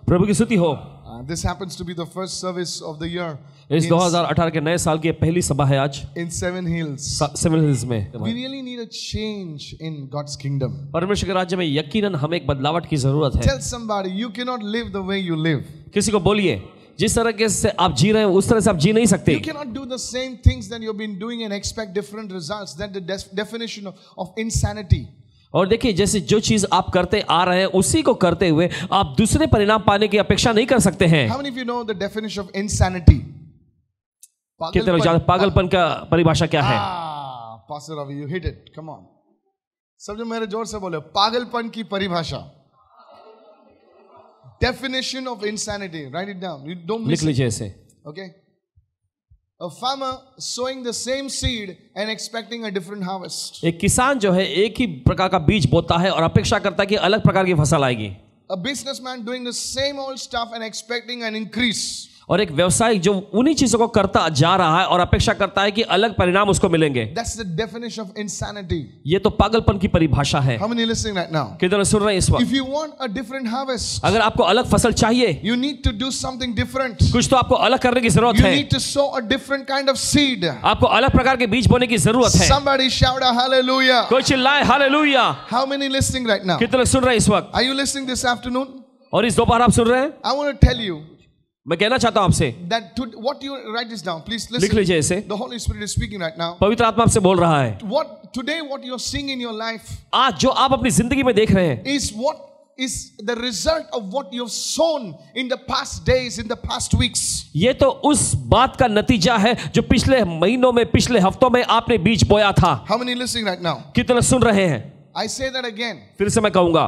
प्रभु की स्तुति हो। This happens to be the first service of the year इस 2018 के नए साल की पहली सभा है आज in Seven Hills. Seven hills में। We really need a change in God's kingdom. परमेश्वर के राज्य में यकीनन हमें एक बदलावट की जरूरत है। Tell somebody you cannot live the way you live. किसी को बोलिए जिस तरह से आप जी रहे हैं उस तरह से आप जी नहीं सकते। You cannot do the same things that you've been doing and expect different results. That's the definition of insanity. और देखिए जैसे जो चीज आप करते आ रहे हैं उसी को करते हुए आप दूसरे परिणाम पाने की अपेक्षा नहीं कर सकते हैं। How many of you know the definition of insanity? कितने लोग जानते हैं पागलपन का परिभाषा क्या है? Pastor Ravi, you hit it. Come on. सब जो मेरे जोर से बोले पागलपन की परिभाषा। Definition of insanity. Write it down. You don't miss लिख लीजिए इसे। Okay. A farmer sowing the same seed and expecting a different harvest. एक किसान जो है एक ही प्रकार का बीज बोता है और अपेक्षा करता है कि अलग प्रकार की फसल आएगी। A businessman doing the same old stuff and expecting an increase. और एक व्यवसायिक जो उन्हीं चीजों को करता जा रहा है और अपेक्षा करता है कि अलग परिणाम उसको मिलेंगे। That's the definition of insanity. ये तो पागलपन की परिभाषा है। How many listening right now? कितने सुन रहे हैं इस वक्त? If you want a different harvest, अगर आपको अलग फसल चाहिए, you need to do something different. कुछ तो आपको अलग करने की जरूरत You है। need to sow a different kind of seed. आपको अलग प्रकार के बीज बोने की जरूरत है। Somebody shout a hallelujah. कोई चिल्लाए hallelujah. How many listening right now? कितने लोग सुन रहे हैं इस वक्त? Are you listening this afternoon? और इस दोपहर आप सुन रहे हैं? I want to tell you मैं कहना चाहता हूं आपसे, that what you write this down, please लिख listen. लीजिए इसे। The Holy Spirit is speaking right now. पवित्र आत्मा आपसे बोल रहा है। What you're seeing in your life आज जो आप अपनी जिंदगी में देख रहे हैं is what is the result of what you've sown in the past days, in the past weeks. ये तो उस बात का नतीजा है जो पिछले महीनों में पिछले हफ्तों में आपने बीज बोया था। How many listening right now? कितने सुन रहे हैं? I say that again. फिर से मैं कहूंगा,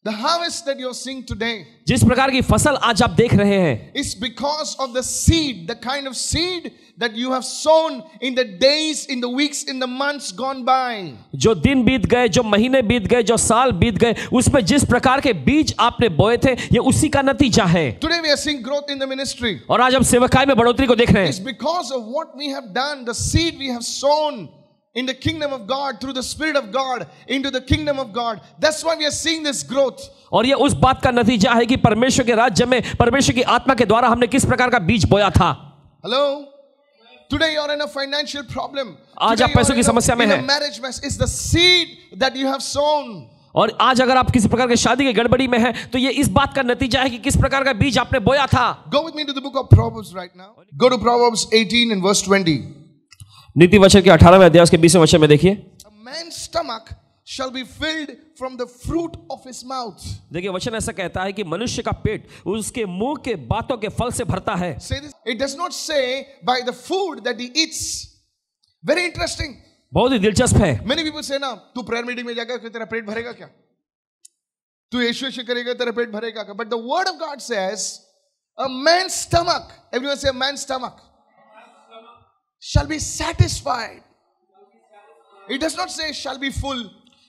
The harvest that you're seeing today जिस प्रकार की फसल आज आप देख रहे हैं is because of the seed, the kind of seed that you have sown in the days, in the weeks, in the months gone by. जो दिन बीत गए, जो महीने बीत गए, जो साल बीत गए, उसमें जिस प्रकार के बीज आपने बोए थे ये उसी का नतीजा है। Today we are seeing growth in the ministry. और आज हम सेवकाई में बढ़ोतरी को देख रहे It's हैं। because of what we have done, the seed we have sown in the kingdom of God, through the Spirit of God, into the kingdom of God. That's why we are seeing this growth. और ये उस बात का नतीजा है कि परमेश्वर के राज्य में परमेश्वर की आत्मा के द्वारा हमने किस प्रकार का बीज बोया था। Hello? Today you're in a financial problem. आज आप पैसों की समस्या में in a हैं। marriage mess. It's the seed that you have sown. और आज अगर आप किसी प्रकार की शादी की गड़बड़ी में हैं तो ये इस बात का नतीजा है कि किस प्रकार का बीज आपने बोया था। Go with me to the book of Proverbs right now. Go to Proverbs 18 and verse 20. नीति वचन के 18वें अध्याय के 20वें वचन में देखिए। A man's stomach shall be filled from the fruit of his mouth. देखिए वचन ऐसा कहता है कि मनुष्य का पेट उसके मुंह के बातों के फल से भरता है। Say this. It does not say by the food that he eats. Very interesting. बहुत ही दिलचस्प है। Many people say ना तू प्रेयर मीटिंग में जाकर तेरा पेट भरेगा क्या? तू यीशु यीशु करेगा तेरा पेट भरेगा क्या? But the word of God says a man's stomach, everyone say a man's stomach, shall be satisfied. It does not say shall be full.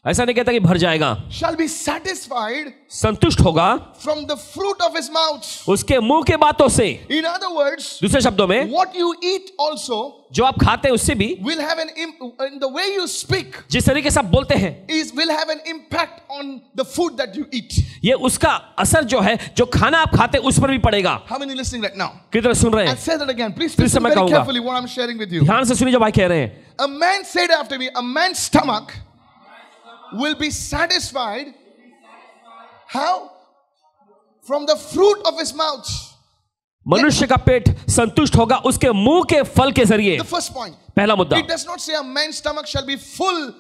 ऐसा नहीं कहता कि भर जाएगा, Shall be satisfied संतुष्ट होगा from the fruit of his mouth. उसके मुंह के बातों से। In other words, दूसरे शब्दों में what you eat also जो आप खाते हैं उससे भी will have in the way you speak जिस तरीके से आप बोलते हैं will have an impact on the food that you eat. ये उसका असर जो है जो खाना आप खाते हैं उस पर भी पड़ेगा। How many listening right now? कितने सुन रहे I'll हैं? say that again. Please फिर से listen मैं very कहूंगा। carefully what I'm sharing with you. ध्यान से सुनिए जो भाई कह रहे हैं। A man said after me, a man's stomach will be satisfied. How? From the fruit of his mouth. मनुष्य का पेट संतुष्ट होगा उसके मुंह के फल के जरिए। The first point. पहला मुद्दा। It does not say a man's stomach shall be full,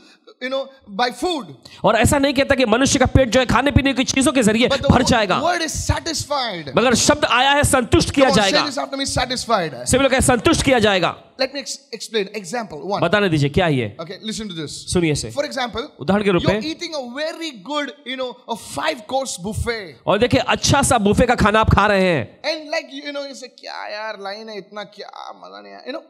by food. और ऐसा नहीं कहता कि मनुष्य का पेट जो है खाने पीने की चीजों के जरिए But भर the जाएगा, word is satisfied. मगर शब्द आया है संतुष्ट किया Come on, जाएगा। say this after me, satisfied. सभी लोग संतुष्ट किया जाएगा। Let me explain. Example one. बताने दीजिए क्या है ये। Okay, listen to this. सुनिए इसे। For example, उदाहरण के रूप you're में eating a very good, a 5-course buffet. और देखिए अच्छा सा बुफे का खाना आप खा रहे हैं And like, you say, क्या यार लाइन है इतना क्या मजा नहीं आया.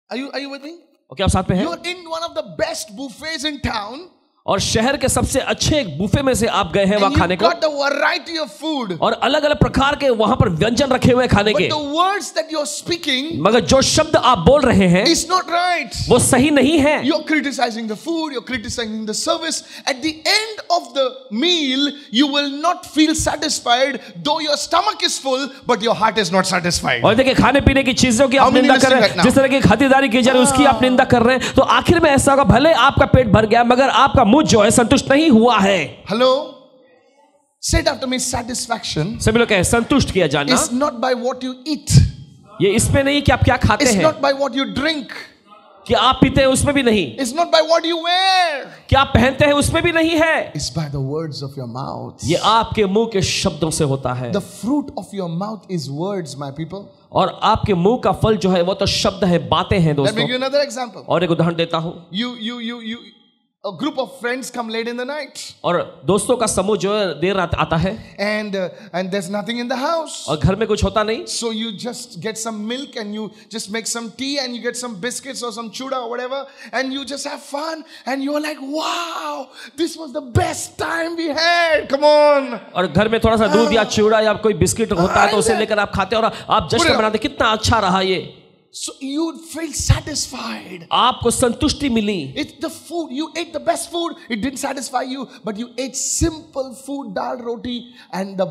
Are you with me? और क्या आप साथ में हैं? You're in one of the best buffets in town. और शहर के सबसे अच्छे एक बुफे में से आप गए हैं वहां and खाने you को, got the variety of food, और अलग अलग प्रकार के वहां पर व्यंजन रखे हुए हैं खाने but के, the words that you're speaking मगर जो शब्द आप बोल रहे हैं is not right. वो सही नहीं है. You're criticizing the food, you're criticizing the service. At the end of the meal, you will not feel satisfied, though your stomach is full, but your heart is not satisfied. और देखिए, खाने पीने की चीजों की How आप many निंदा कर रहे listening हैं, right now? जिस तरह की खातिरदारी की जा रही है उसकी आप निंदा कर रहे हैं, तो आखिर में ऐसा होगा, भले आपका पेट भर गया मगर आपका मुंह जो है संतुष्ट नहीं हुआ है. Hello? Say it after me. Satisfaction सभी लोग कहें, संतुष्ट किया जाना is not by what you eat. ये इसमें नहीं कि आप क्या खाते It's हैं, not by what you drink. कि आप पीते हैं उसमें भी नहीं, It's not by what you wear. क्या आप पहनते हैं उसमें भी नहीं है. It's by the words of your mouth. ये आपके मुंह के शब्दों से होता है. The fruit of your mouth is words, my people. और आपके मुंह का फल जो है वो तो शब्द है, बातें हैं Let me दोस्तों. give you another example. और एक उदाहरण देता हूं. A group of friends come late in the night, और दोस्तों का समूह जो है देर रात आता है, and there's nothing in the house. और घर में कुछ होता नहीं, So you just get some milk and you just make some tea and you get some biscuits or some chuda or whatever, and you just have fun and you're like, wow, this was the best time we had. Come on. और घर में थोड़ा सा दूध या चूड़ा या कोई बिस्किट होता है तो उसे लेकर आप खाते हैं और आप जश्न मनाते, कितना अच्छा रहा ये. So you feel satisfied. आपको संतुष्टि मिली. It's the food. You ate the best food. It didn't satisfy you, but you ate simple food, dal roti, and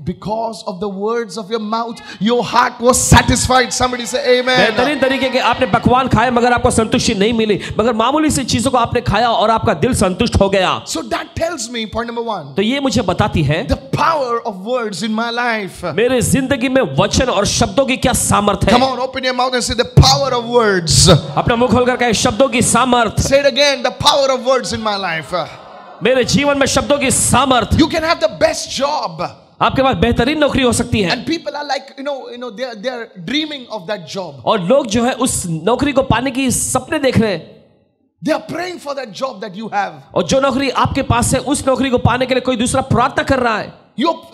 because of the words of your mouth, your heart was satisfied. Somebody say amen. बेहतरीन तरीके के आपने पकवान खाए मगर आपको संतुष्टि नहीं मिली, मगर मामूली सी चीजों को आपने खाया और आपका दिल संतुष्ट हो गया. So that tells me, point number one, तो ये मुझे बताती है the power of words in my life. मेरे जिंदगी में वचन और शब्दों की क्या सामर्थ है. Come on, open your mouth and say the power of words. अपना मुंह खोलकर कहे, शब्दों की सामर्थ. Say it again, the power of words in my life. मेरे जीवन में शब्दों की सामर्थ. You can have the best job, आपके पास बेहतरीन नौकरी हो सकती है, and people are like, they are dreaming of that job. और लोग जो है उस नौकरी को पाने की सपने देख रहे हैं, They are praying for that job that you have. और जो नौकरी आपके पास है उस नौकरी को पाने के लिए कोई दूसरा प्रार्थना कर रहा है.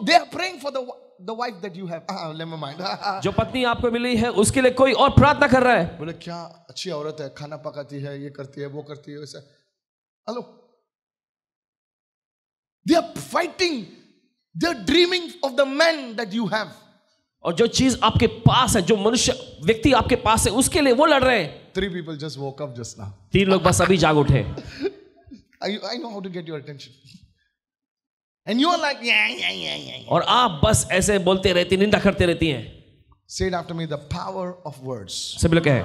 They are praying for the wife that you have. Never mind. जो पत्नी आपको मिली है उसके लिए कोई और प्रार्थना कर रहा है. बोले क्या अच्छी औरत है, खाना पकाती है, ये करती है, वो करती है, वैसा. Hello. They are fighting. They are dreaming of the man that you have. और जो चीज आपके पास है, जो मनुष्य व्यक्ति आपके पास है, उसके लिए वो लड़ रहे हैं. 3 people just woke up just now. 3 लोग बस अभी जाग उठे. I know how to get your attention. And you are like, yeah. और आप बस ऐसे बोलते रहती, निंदा करते रहती हैं. Say it after me, the power of words. सभी लोग कहें,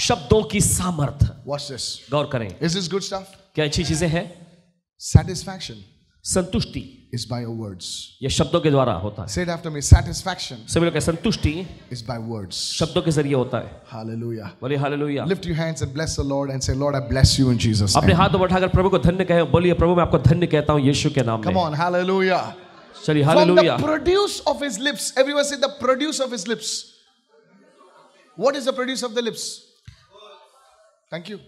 शब्दों की सामर्थ. Watch this. गौर करें, Is this good stuff? क्या अच्छी चीजें हैं. Satisfaction संतुष्टि is by your words. ये शब्दों के द्वारा होता है. Say it after me, satisfaction सभी लोग कहें, संतुष्टि is by words. शब्दों के जरिए होता है. Hallelujah. बोलिए hallelujah. Lift your hands and bless the Lord and say, Lord, I bless you in Jesus' अपने name. हाथों को उठाकर प्रभु को धन्य कहें. बोलिए, प्रभु मैं आपको धन्य कहता हूं यीशु के नाम Come में. on, hallelujah. चलिए From hallelujah. the produce of his lips. Everyone say the produce of his lips. What is the produce of the lips? Thank you.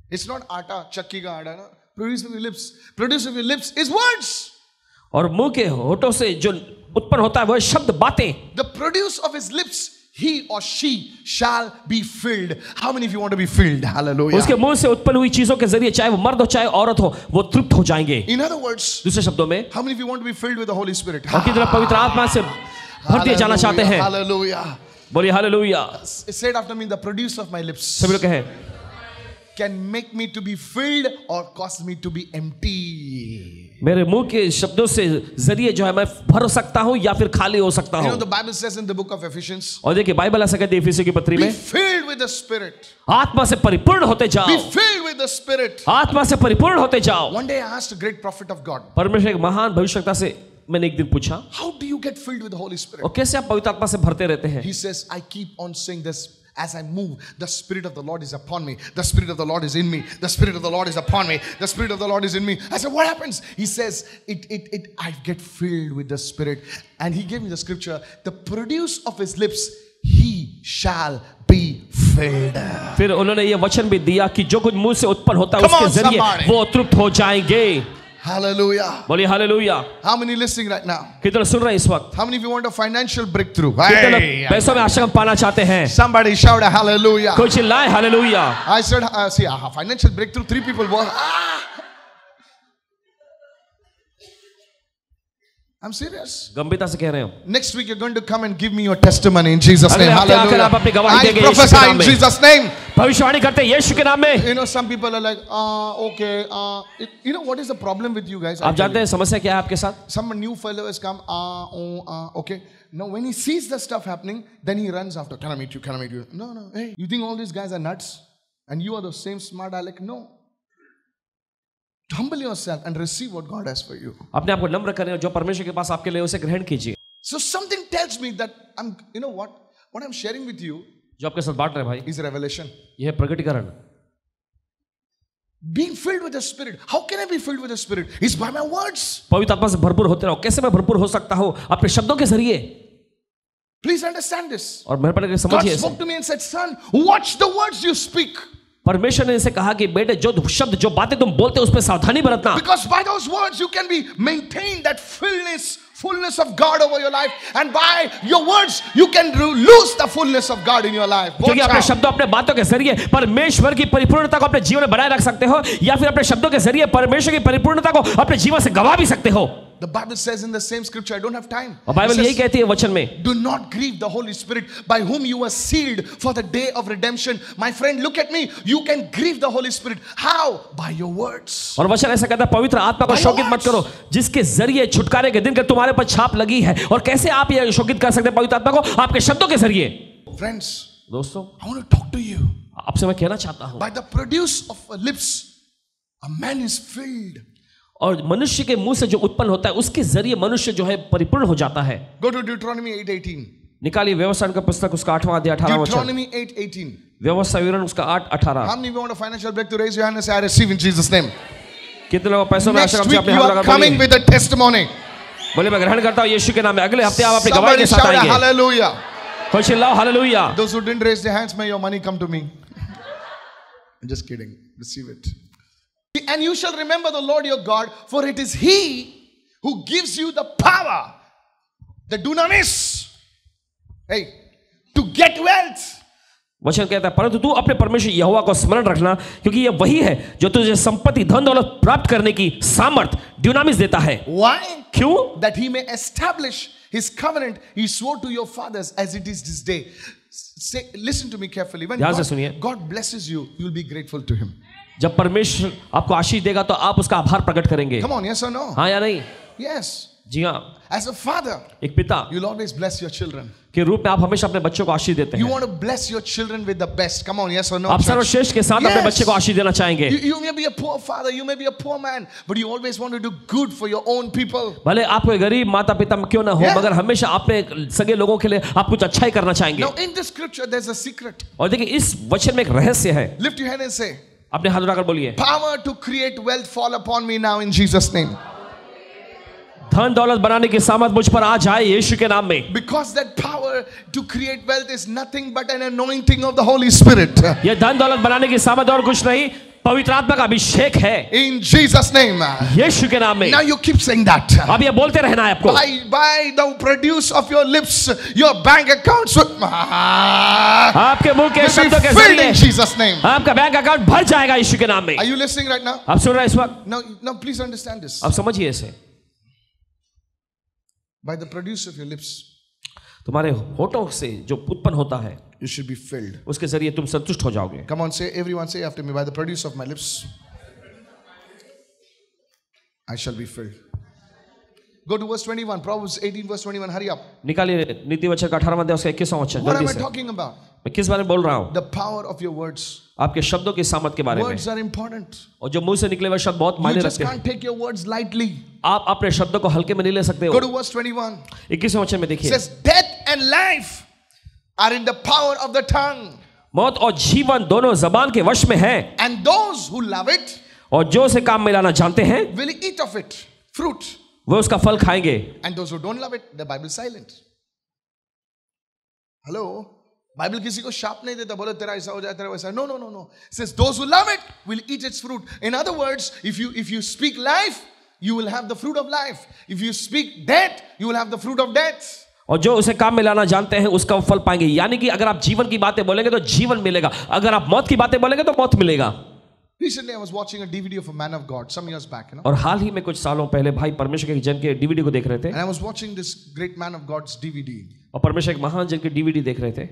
It's not atta, chakki ka atta. No? Produce of your lips. Produce of your lips is words. और मुंह के होठों से जो उत्पन्न होता है वह शब्द, बातें. The produce of his lips, he or she shall be filled. How many of you want to be filled? Hallelujah. उसके मुंह से उत्पन्न हुई चीजों के जरिए, चाहे वो मर्द हो चाहे औरत हो, वो तृप्त हो जाएंगे. In other words, दूसरे शब्दों में, how many of you want to be filled with the Holy Spirit? और कितने लोग पवित्र आत्मा से भर दिए जाना चाहते हैं. Hallelujah. बोलिए hallelujah. Say it after me, the produce of my lips सभी लोग कहें, can make me to be filled or cause me to be empty. मेरे मुंह के शब्दों से जरिए जो है मैं भर सकता हूं या फिर खाली हो सकता You हूं. know, the Bible says in the book of Ephesians, और देखिए बाइबल ऐसा कहती है इफिसियों की पत्री be में, filled with the Spirit. आत्मा से परिपूर्ण होते जाओ. Be filled with the Spirit. आत्मा से परिपूर्ण होते जाओ. One day I asked a great prophet of God, परमेश्वर एक महान भविष्यवक्ता से मैंने एक दिन पूछा, how do you get filled with the Holy Spirit? और कैसे आप पवित्र आत्मा से भरते रहते हैं. He says, I keep on saying this. As I move, the Spirit of the Lord is upon me. The Spirit of the Lord is in me. The Spirit of the Lord is upon me. The Spirit of the Lord is in me. I said, what happens? He says, I get filled with the Spirit. And he gave me the scripture, the produce of his lips, he shall be filled. फिर उन्होंने ये वचन भी दिया कि जो कुछ मुंह से उत्पन्न होता है Come उसके on, जरिए somebody. वो तृप्त हो जाएंगे. Hallelujah. बोलिए hallelujah. How many listening right now? कितने सुन रहे हैं इस वक्त. How many of you want a financial breakthrough? कितने लोग Hey, पैसों में आशीर्वाद पाना चाहते हैं. somebody shout a hallelujah. कोई चिल्लाए hallelujah. I said, see, financial breakthrough, 3 people were, I'm serious. गंभीरता से कह रहे हो। Next week you're going to come and give me your testimony in Jesus' अगले name. हफ्ते आकर आप अपनी गवाही I देंगे यीशु के prophesy नाम in में। Jesus' name. भविष्यवाणी करते हैं यीशु के नाम में। You know, some people are like, okay, you know what is the problem with you guys? आप जानते हैं समस्या क्या है आपके साथ? Some new fellow has come, okay. Now when he sees the stuff happening, then he runs after, can I meet you, can I meet you? No, hey, you think all these guys are nuts? And you are the same smart aleck? No. Humble yourself and receive what God has for you. अपने आप को नम्र करें और जो परमेश्वर के पास आपके लिए उसे ग्रहण कीजिए। So something tells me that you know what I'm sharing with you जो आपके साथ बांट रहे हैं भाई, is revelation. यह है प्रकटीकरण। Being filled with the Spirit. How can I be filled with the Spirit? It's by my words. पवित्र आत्मा से भरपूर होते रहो। कैसे मैं भरपूर हो सकता हूँ? अपने शब्दों के जरिए। Please understand this. और मेरे पर God समझिए। spoke to me and said, "Son, watch the words you speak." परमेश्वर ने इसे कहा कि बेटे जो शब्द जो बातें तुम बोलते हो उस पर सावधानी बरतना। Because by those words you can be maintain that fullness of God over your life, and by your words you can lose the fullness of God in your life. क्योंकि अपने शब्दों अपने बातों के जरिए परमेश्वर की परिपूर्णता को अपने जीवन में बनाए रख सकते हो, या फिर अपने शब्दों के जरिए परमेश्वर की परिपूर्णता को अपने जीवन से गवा भी सकते हो। The Bible says in the same scripture, I don't have time. और बाइबल यही कहती है वचन में, do not grieve the Holy Spirit by whom you were sealed for the day of redemption. My friend, look at me. You can grieve the Holy Spirit. How? By your words. और वचन ऐसा कहता है, पवित्र आत्मा को शोकित मत करो जिसके जरिए छुटकारे के दिन के तुम्हारे पर छाप लगी है। और कैसे आप ये शोकित कर सकते हैं पवित्र आत्मा को? आपके शब्दों के जरिए। Friends, दोस्तों, I want to talk to you. आपसे मैं कहना चाहता हूं, by the produce of lips a man is filled. और मनुष्य के मुंह से जो उत्पन्न होता है उसके जरिए मनुष्य जो है परिपूर्ण हो जाता है। Go to Deuteronomy 8:18. निकालिए व्यवस्था का पुस्तक उसका 8वां अध्याय 18वां वचन। Deuteronomy 8:18. व्यवस्था विवरण उसका 8:18। How many want a financial breakthrough? Raise your hand and say, I receive in Jesus' name. कितने लोग पैसों में आशा Next करते हैं? week अपने you हाथ are लगा coming with a testimony. बोले मैं ग्रहण करता हूं यीशु के नाम में। अगले हफ्ते आप अपनी गवाही Somebody के साथ shout a आएंगे। hallelujah. कोई चिल्लाओ hallelujah. Those who didn't raise their hands, may your money come to me. I'm just kidding. Receive it. And you shall remember the Lord your God, for it is He who gives you the power, the dunamis, hey, to get wealth. वचन कहता है, परंतु तू अपने परमेश्वर यहोवा को स्मरण रखना, क्योंकि यह वही है जो तुझे संपत्ति धन दौलत प्राप्त करने की सामर्थ ड्यूनामिस देता है। Why? क्यों? That He may establish His covenant He swore to your fathers as it is this day. Say, listen to me carefully. When God blesses you, you will be grateful to Him. जब परमेश्वर आपको आशीष देगा तो आप उसका आभार प्रकट करेंगे। Come on, yes or no? हाँ या नहीं? Yes. जी हाँ। As a father, एक पिता you'll always bless your children. के रूप में आप हमेशा अपने बच्चों को आशीष देते हैं। You want to bless your children with the best. Come on, yes or no? आप सर्वश्रेष्ठ के साथ अपने बच्चे को आशीष देना चाहेंगे। You may be a poor father, you may be a poor man, but you always want to do good for your own people. भले आप कोई गरीब माता पिता क्यों ना हो, मगर हमेशा अपने सगे लोगों के लिए आप कुछ अच्छा ही करना चाहेंगे। Now in the scripture there's a secret. और देखिए इस वचन में एक रहस्य है। Lift your hand and say, अपने हाथ उठाकर बोलिए, power to create wealth fall upon me now in Jesus' name. धन दौलत बनाने की सामर्थ मुझ पर आ जाए यीशु के नाम में। Because that power to create wealth is nothing but an anointing of the Holy Spirit. ये धन दौलत बनाने की सामर्थ और कुछ नहीं, पवित्र आत्मा का अभिषेक है। In Jesus' name. यीशु के नाम में। Now you keep saying that. अब ये बोलते रहना है आपको। By the produce of your lips, your bank accounts will आपके मुंह के शब्दों के filled जरिए in Jesus' name. आपका बैंक अकाउंट भर जाएगा यीशु के नाम में। Are you listening right now? आप सुन रहे हैं इस वक्त? Now please understand this. अब समझिए इसे। By the produce of your lips, तुम्हारे होठों से जो उत्पन्न होता है, you should be filled. उसके जरिए तुम संतुष्ट हो जाओगे। Come on, say, everyone say after me. By the produce of my lips, I shall be filled. Go to verse 21. Proverbs 18 verse 21. Hurry up. निकालिए नीति वचन का 18वां अध्याय उसका 21वां वचन। What am जल्दी I से। talking about? मैं किस बारे में बोल रहा हूँ? The power of your words. आपके शब्दों की सामर्थ के बारे में। Words are important. और जो मुंह से निकले हुए शब्द बहुत You मायने just रखते हैं। can't take your words lightly. आप अपने शब्दों को हल्के में नहीं ले सकते Go हो। to verse 21. 21वें वचन में It देखिए, says, death and life are in the power of the tongue. मौत और जीवन दोनों जबान के वश में है, And those who love it और जो उसे काम में लाना जानते हैं will eat of it. Fruit. वो उसका फल खाएंगे। And those who don't love it, the Bible is silent. Hello? Bible किसी को शाप नहीं देता, बोले तेरा ऐसा हो जाए तेरा वैसा। No. It says those who love it will eat its fruit. In other words, if you speak life, you will have the fruit of life. If you speak death, you will have the fruit of death. और जो उसे काम में लाना जानते हैं उसका फल पाएंगे। यानी कि अगर आप जीवन की बातें बोलेंगे तो जीवन मिलेगा, अगर आप मौत की बातें बोलेंगे तो मौत मिलेगा। Recently, I was watching a DVD of a man of God some years back, और हाल ही में कुछ सालों पहले भाई परमेश्वर के जन के डीवीडी को देख रहे थे, and I was watching this great man of God's DVD, और परमेश्वर एक महान जन के डीवीडी देख रहे थे,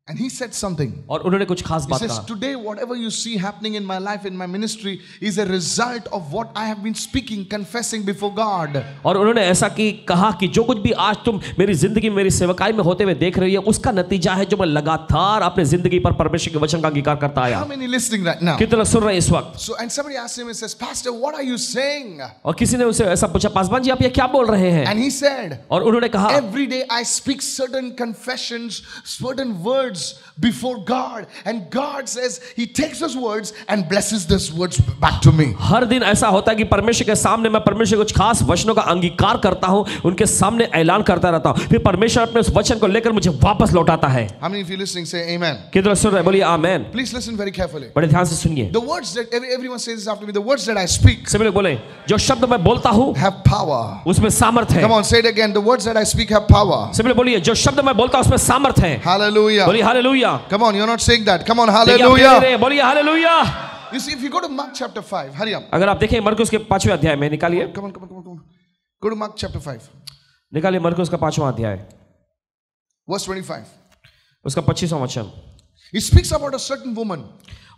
and he said something. और उन्होंने कुछ खास He बात says, कहा। today, whatever you see happening in my life, in my ministry, is a result of what I have been speaking, confessing before God. और उन्होंने ऐसा कहा कि जो कुछ भी आज तुम मेरी जिंदगी में, मेरी सेवकाई में होते हुए देख रही है, उसका नतीजा है जो मैं लगातार अपने जिंदगी पर परमेश्वर के वचन का अंगीकार करता आया। How many listening right now? कितने लोग सुन रहे हैं इस वक्त? So, and somebody asked him, he says, Pastor, what are you saying? और किसी ने उनसे ऐसा पूछा, पासवान जी आप ये क्या बोल रहे हैं? And he said, और उन्होंने कहा, every day I speak certain confessions, certain words before God, and God says He takes those words and blesses those words back to me. हर दिन ऐसा होता है कि परमेश्वर के सामने मैं परमेश्वर कुछ खास वचनों का अंगीकार करता हूं, उनके सामने ऐलान करता रहता हूं, फिर परमेश्वर अपने उस वचन को लेकर मुझे वापस लौटाता है। How many of you listening say amen? कितने लोग सुन रहे हैं? बोलिए आमेन। Please listen very carefully. बड़े ध्यान से सुनिए। The words that everyone says this after me, the words that I speak सभी लोग बोले, जो शब्द मैं बोलता हूं have power. उसमें सामर्थ्य है। Come on, say it again. The words that I speak have power. सभी लोग बोलिए, जो शब्द मैं बोलता हूं उसमें सामर्थ्य है। Hallelujah. बोलिए hallelujah. Come on, you're not saying that. Come on, देखिए, आप कह hallelujah. रहे हैं, बोलिए hallelujah. You see, if you go to Mark chapter 5, hurry up. अगर आप देखें मरकुस के 5वें अध्याय में, निकालिए, Come on. Go to Mark chapter 5, निकालिए मरकुस का 5वां अध्याय, verse 25. उसका 25वां वचन। He speaks about a certain woman.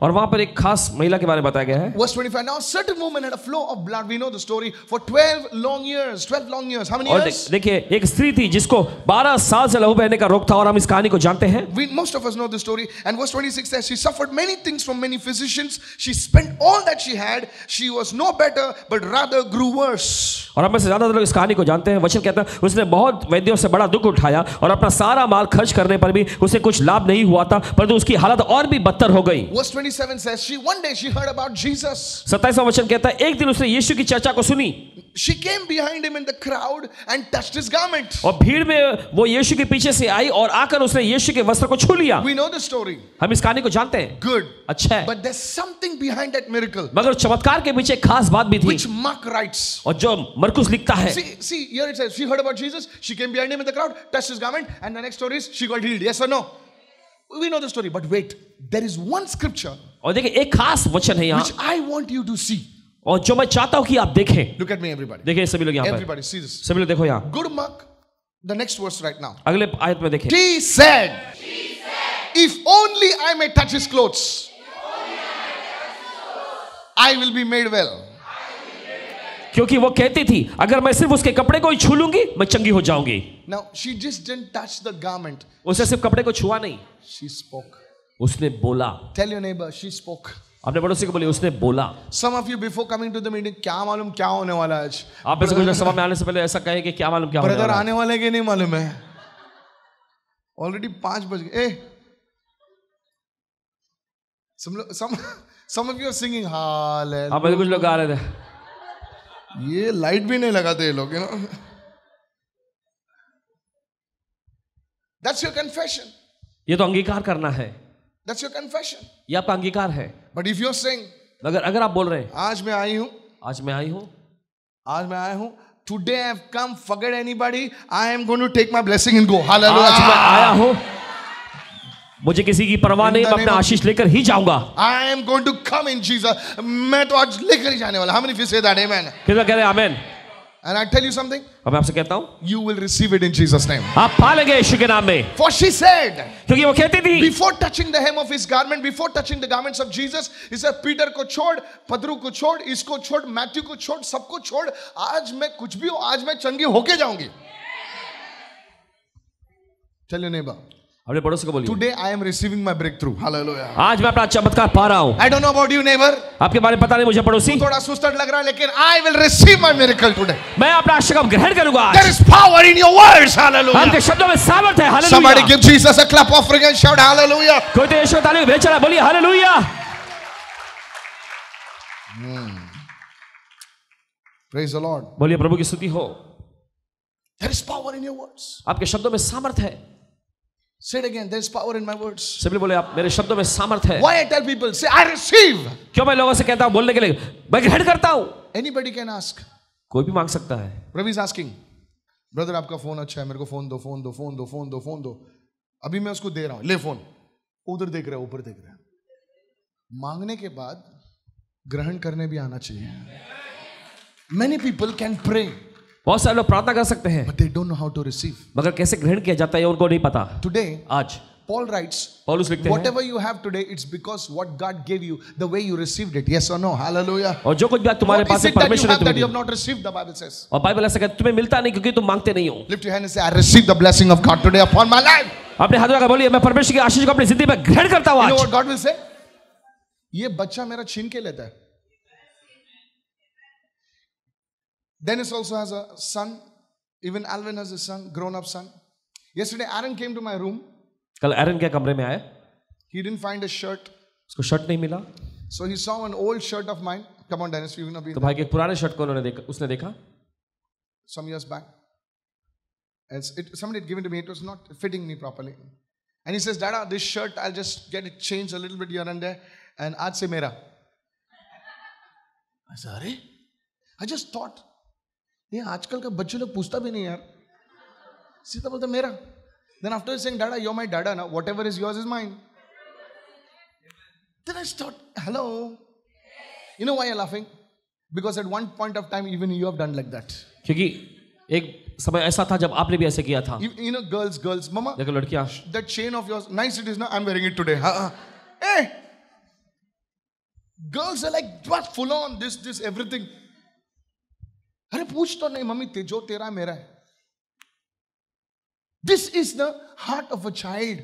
और वहां पर एक खास महिला के बारे में बताया गया है। Verse 25. Now, a certain woman had a flow of blood. We know the story for 12 long years. 12 long years. How many और years? देखिए, एक स्त्री थी जिसको 12 साल से लहू बहने का रोग था, और हम इस कहानी को जानते हैं। Most of us know the story. And verse 26 says, she suffered many things from many physicians. She spent all that she had. She was no better, but rather grew worse. और हम में से ज्यादातर लोग इस कहानी को जानते हैं। वचन कहता है, उसने बहुत वैद्यों से बड़ा दुख उठाया, और अपना सारा माल खर्च करने पर भी उसे कुछ लाभ नहीं हुआ था, परंतु उसकी हालत और भी बदतर हो गई। Verse 27 says, one day she heard about Jesus. 27वां वचन कहता है, एक दिन उसने यीशु की चर्चा को सुनी। She came behind him in the crowd and touched his garment. और भीड़ में वो यीशु के पीछे से आई और आकर उसने यीशु के वस्त्र को छू लिया। We know the story. हम इस कहानी को जानते हैं। Good. अच्छा है। But there's something behind that miracle. मगर चमत्कार के पीछे खास बात भी थी, Which Mark writes. और जो मरकुस लिखता है। See, here it says, she heard about Jesus. She came behind him in the crowd, touched his garment, and the next story is she got healed. Yes or no? We know the story, but wait, there is one scripture और देखिए, एक खास वचन है यहाँ, which I want you to see. और जो मैं चाहता हूं कि आप देखें। Look at me, everybody. देखिए सभी लोग यहाँ पर, Everybody, see this. सभी लोग देखो यहाँ। Go to Mark, the next verse right now. अगले आयत में देखें। She said, if only I may touch his clothes, I will be made well. क्योंकि वो कहती थी, अगर मैं सिर्फ उसके कपड़े को ही छू लूंगी, मैं चंगी हो जाऊंगी। Now, she just didn't touch the garment. उसने सिर्फ कपड़े को छुआ नहीं, She spoke. उसने बोला। Tell your neighbor, she spoke. अपने पड़ोसी को बोलिए, उसने बोला। Some of you before coming to the meeting, क्या मालूम क्या होने वाला है आज? आप में से कुछ लोग सभा में आने से पहले ऐसा कहे कि क्या मालूम क्या होने ब्रदर वाला है। आने वाले के नहीं मालूम है। Already 5 बज गए। Some of you are singing hallelujah. आप में से कुछ लोग गा रहे थे, ये लाइट भी नहीं लगाते ये लोग, you know. That's your confession. ये तो अंगीकार करना है, That's your confession. ये आपका अंगीकार है। But if you're saying, अगर आप बोल रहे हैं, आज मैं आई हूं, आज मैं आई हूं, आज मैं आया हूं, today I have come, forget anybody, I am going to take my blessing and go. Hallelujah. आज मैं आया हूं, मुझे किसी की परवाह नहीं, मैं अपना आशीष लेकर ही जाऊंगा। I am going to come in Jesus. मैं तो आज लेकर ही जाने वाला। How many of you say that? Amen. कितना कह रहे हैं आमेन? And I tell you something, अब मैं आपसे कहता हूं, you will receive it in Jesus' name. आप पा लेंगे यीशु के नाम में। For she said, क्योंकि वो कहती थी, before touching the hem of his garment, before touching the garments of Jesus, he said, Peter को छोड़, पदरू को छोड़, इसको छोड़, मैथ्यू को छोड़, सबको छोड़, आज मैं कुछ भी हो, आज मैं चंगी होके जाऊंगी। Tell your neighbor, अपने पड़ोसी को बोलिए, today I am receiving my breakthrough. Hallelujah. आज मैं अपना चमत्कार पा रहा हूं। I don't know about you, neighbor. आपके बारे में पता नहीं मुझे पड़ोसी, थोड़ा सुस्त लग रहा है, लेकिन I will receive my miracle today. मैं अपना आशीर्वाद ग्रहण करूंगा आज। There is power in your words. Hallelujah. आपके शब्दों में सामर्थ्य है। Somebody hallelujah. give Jesus a clap offering and shout hallelujah. कोई तो यीशु ताली भेज रहा है, बोलिए हालेलुया। Praise the Lord. बोलिए प्रभु की स्तुति हो। There is power in your words. आपके शब्दों में सामर्थ्य है। Say it again. There is power in my words. Simply बोले, आप मेरे शब्दों में सामर्थ्य है। Why I tell people, say I receive. क्यों मैं लोगों से कहता हूं बोलने के लिए, मैं ग्रहण करता हूं। Anybody can ask. कोई भी मांग सकता है। Ravi is asking, brother आपका फोन अच्छा है, मेरे को फोन दो, फोन दो, फोन दो, फोन दो, फोन दो। अभी मैं उसको दे रहा हूं, ले फोन। उधर देख रहा है, ऊपर देख रहा है। मांगने के बाद ग्रहण करने भी आना चाहिए. Many people can pray, बहुत सारे लोग प्रार्थना कर सकते हैं but they don't know how to receive. मगर कैसे ग्रहण किया जाता है ये उनको नहीं पता. Today, आज Paul writes, पौलुस लिखते हैं whatever you have today, it's because what God gave you, the way you received it. Yes or no? Hallelujah. और जो कुछ भी आज तुम्हारे What पास is है it that you परमेश्वर ने have that तुम्हें you have दिया. not received? The Bible says. और बाइबल ऐसा कहता है तुम्हें मिलता नहीं क्योंकि तुम मांगते नहीं हो. Lift your hand and say, I receive the blessing of God today upon my life. अपने हाथ लगा बोलिए मैं परमेश्वर की आशीष को अपनी जिंदगी में ग्रहण करता हूं You know आज. what God will say? ये बच्चा मेरा छीन के लेता है. Dennis also has a son. Even Alvin has a son, grown-up son. Yesterday, Aaron came to my room. कल एरन के कमरे में आया, He didn't find a shirt. उसको शर्ट नहीं मिला. So he saw an old shirt of mine. Come on, Dennis, you're going to be तो भाई के एक पुराने शर्ट को उसने देखा some years back. Somebody had given to me. It was not fitting me properly. And he says, Dada, this shirt, I'll just get it changed a little bit here and there. And aaj se mera. I said, Arey? I just thought, ये आजकल का बच्चे लोग पूछता भी नहीं यार, सीधा बोलता मेरा. Then after saying, Dada, you're my dada now. Whatever is yours is mine. Then I thought, hello. You know why you're laughing? Because at one point of time, even you have done like that. क्योंकि एक समय ऐसा था जब आपने भी ऐसे किया था. You know, girls, mama, देखो लड़कियां, that chain of yours, nice it is now, I'm wearing it today. Hey! Girls are like, what, full on, this, everything. अरे पूछ तो नहीं मम्मी जो तेरा मेरा है. This is the heart of a child.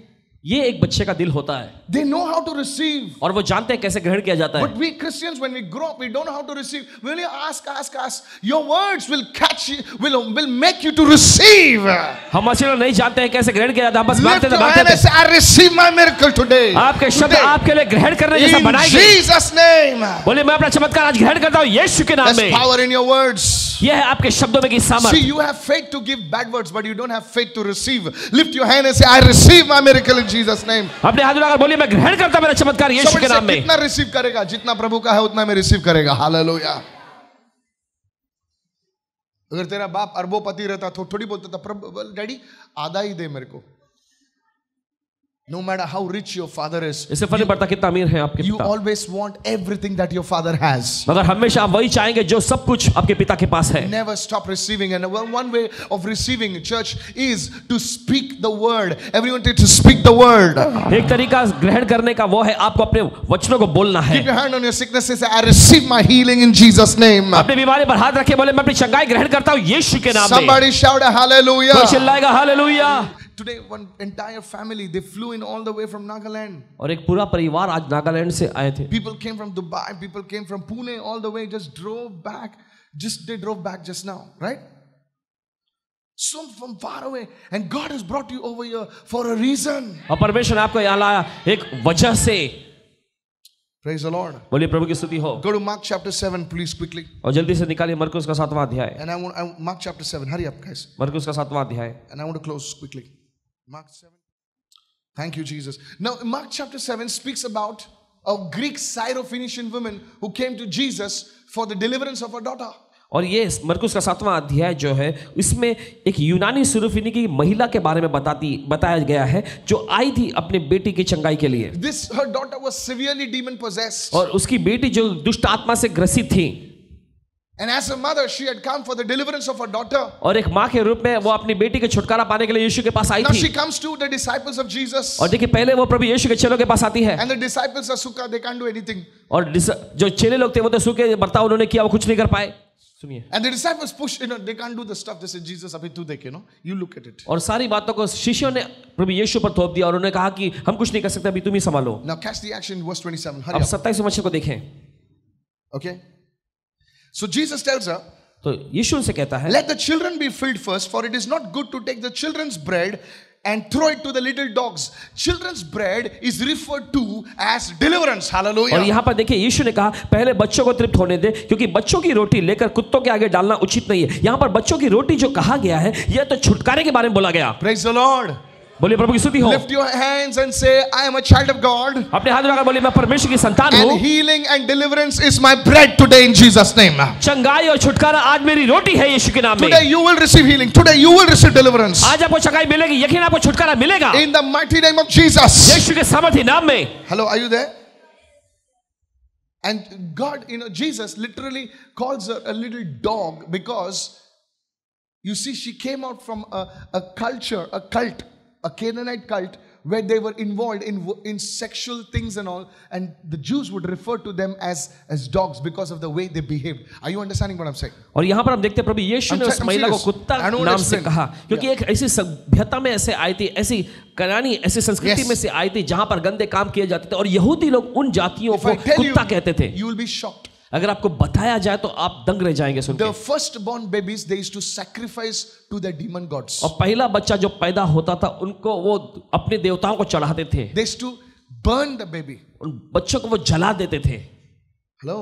ये एक बच्चे का दिल होता है. They know how to receive. और वो जानते हैं कैसे ग्रहण किया जाता है. But we Christians, when we grow up, we don't know how to receive. We only ask. Your words will catch you, will make you to receive. हम मसीह लोग नहीं जानते हैं कैसे ग्रहण किया जाता है. बस Lift your मांगते hand and say, I receive my miracle today. आपके शब्द आपके लिए ग्रहण करने जैसा In बनाए गए. Jesus' name. बोले मैं अपना चमत्कार आज ग्रहण करता हूँ यीशु के नाम There's में. power in your words. यह है आपके शब्दों में की See, सामर्थ. you have faith to give bad words, but you don't have faith to receive. Lift your hand and say, I receive my miracle in Jesus' name. अपने हाथ उठाकर बोलिए मैं ग्रहण करता हूं मेरा चमत्कार यीशु के नाम में. कितना रिसीव करेगा? जितना प्रभु का है उतना में रिसीव करेगा. हालेलुया. अगर तेरा बाप अरबोपति रहता तो थोड़ी बोलता था प्रभु डैडी आधा ही दे मेरे को. No matter how rich your father is, इससे फर्क नहीं पड़ता कितना अमीर है आपके you पिता. always want everything that your father has. मगर हमेशा आप वही चाहेंगे जो सब कुछ आपके पिता के पास है. Never stop receiving. And one way of receiving, church, is to speak the word. Everyone need to speak the word. एक तरीका ग्रहण करने का वो है आपको अपने वचनों को बोलना है. Keep your hand on your sickness and say, I receive my healing in Jesus' name. अपनी बीमारी पर हाथ रखे बोले मैं अपनी चंगाई ग्रहण करता हूँ यीशु के नाम में. Somebody shout a hallelujah. कोई चिल्लाएगा hallelujah. Today, one entire family, they flew in all the way from Nagaland. और एक पूरा परिवार आज नागालैंड से आए थे. People came from Dubai, people came from Pune, all the way, just drove back. They drove back just now, right? So from far away, and God has brought you over here for a reason. और परमेश्वर ने आपको यहाँ लाया एक वजह से. Praise the Lord. बोलिए प्रभु की स्तुति हो. Go to Mark chapter 7, please, quickly. और जल्दी से निकालिए मरकुस का 7वां अध्याय. And I want Mark chapter 7. Hurry up, guys. मरकुस का 7वां अध्याय. And I want to close quickly. Mark 7. Thank you, Jesus. Now, Mark chapter 7 speaks about a Greek Syrophoenician woman who came to Jesus for the deliverance of her daughter. और ये मरकुस का 7वां अध्याय जो है इसमें एक यूनानी सुरूफिनी की महिला के बारे में बताया गया है जो आई थी अपने बेटी की चंगाई के लिए. Her daughter was severely demon possessed. और उसकी बेटी जो दुष्ट आत्मा से ग्रसित थी. And as a mother, she had come for the deliverance of her daughter. और एक माँ के रूप में वो अपनी बेटी के छुटकारा पाने के लिए यीशु के पास आई Now थी. she comes to the disciples of Jesus. और देखिए पहले वो प्रभु यीशु के चेलों के पास आती है. And the disciples are sukkah, they can't do anything. और जो चेले लोग थे वो तो सूखे बर्ताव उन्होंने किया वो कुछ नहीं कर पाए. सुनिए. And the disciples push, they can't do the stuff. They said, Jesus, अभी तू देख, you look at it. और सारी बातों को शिष्यों ने प्रभु यीशु पर थोप दिया और उन्होंने कहा कि हम कुछ नहीं कर सकते अभी तुम ही संभालो. Now catch the action, verse 27. Hurry अब up. 27 वचन को देखें. Okay. So Jesus tells her, तो यीशु उनसे कहता है let the children be filled first, for it is not good to take the children's bread and throw it to the little dogs. Children's bread is referred to as deliverance. Hallelujah. और यहाँ पर देखिए यीशु ने कहा पहले बच्चों को तृप्त होने दे क्योंकि बच्चों की रोटी लेकर कुत्तों के आगे डालना उचित नहीं है. यहाँ पर बच्चों की रोटी जो कहा गया है यह तो छुटकारे के बारे में बोला गया. Praise the Lord. बोलिए प्रभु की स्तुति हो. Lift your hands and say, I am a child of God. अपने हाथ उठाकर बोलिए मैं परमेश्वर की संतान हूँ. And healing and deliverance is my bread today in Jesus' name. चंगाई और छुटकारा आज मेरी रोटी है यीशु के नाम में. Today you will receive healing. Today you will receive deliverance. आज आपको चंगाई मिलेगी यकीन आपको छुटकारा मिलेगा. In the mighty name of Jesus. यीशु के सामर्थी नाम में. Hello, are you there? And God, Jesus literally calls her a little dog because you see, she came out from a culture, a cult, a Canaanite cult, where they were involved in sexual things and all, and the Jews would refer to them as dogs because of the way they behaved. Are you understanding what I'm saying? और यहाँ पर हम देखते हैं प्रभु यीशु ने उस महिला को कुत्ता नाम से कहा, क्योंकि एक ऐसी सभ्यता में ऐसे आई थी, ऐसी कनानी ऐसी संस्कृति में से आई थी जहां पर गंदे काम किए जाते थे, और यहूदी लोग उन जातियों को कुत्ता कहते थे. You will be shocked. अगर आपको बताया जाए तो आप दंग रह जाएंगे सुनकर. The firstborn babies they used to sacrifice to the demon gods. और पहला बच्चा जो पैदा होता था उनको वो अपने देवताओं को चढ़ाते थे. They used to burn the baby. उन बच्चों को वो जला देते थे. Hello.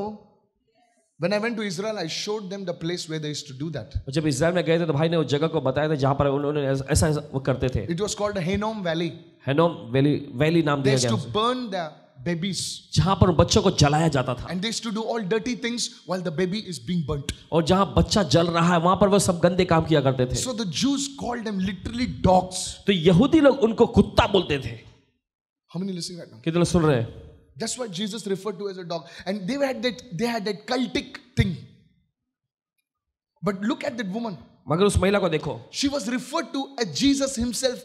When I went to Israel, I showed them the place where they used to do that. जब इस्राएल में गए थे तो भाई ने उस जगह को बताया था जहां पर उन्होंने ऐसा वो करते थे. It was called Hinnom Valley. Hinnom valley नाम They दिया used गया. to burn the babies. जहां पर बच्चों को जलाया जाता था. And they used to do all dirty things while the baby is being burnt. और जहां बच्चा जल रहा है वहां पर वो सब गंदे काम किया करते थे. So the Jews called them literally dogs. तो यहूदी लोग उनको कुत्ता बोलते थे. How many listening right now? कितने लोग सुन रहे हैं? That's what Jesus referred to as a dog. And they had that cultic thing. But look at that woman. मगर उस महिला को देखो. She was referred to as Jesus himself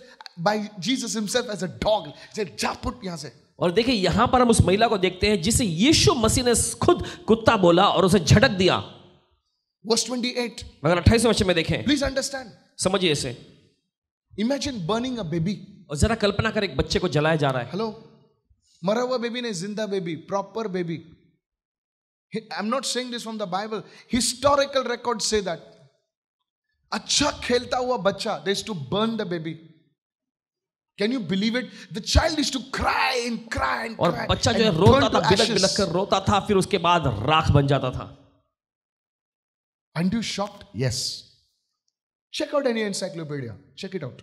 as a dog. He said, "जा put यहाँ से." और देखिए यहां पर हम उस महिला को देखते हैं जिसे यीशु मसीह ने खुद कुत्ता बोला और उसे झटक दिया. Verse 28. मगर 28वें वचन में देखें. Please understand. समझिए इसे. Imagine burning a baby. और जरा कल्पना कर एक बच्चे को जलाया जा रहा है. Hello. मरा हुआ बेबी नहीं, जिंदा baby, proper baby. I'm not saying this from the Bible. Historical records say that. अच्छा खेलता हुआ बच्चा, they used to burn the baby. Can you believe it? The child used to cry and cry and cry. और बच्चा जो है रोता था, बिलख बिलख कर रोता था, फिर उसके बाद राख बन जाता था. Aren't you shocked? Yes. Check out any encyclopedia. Check it out.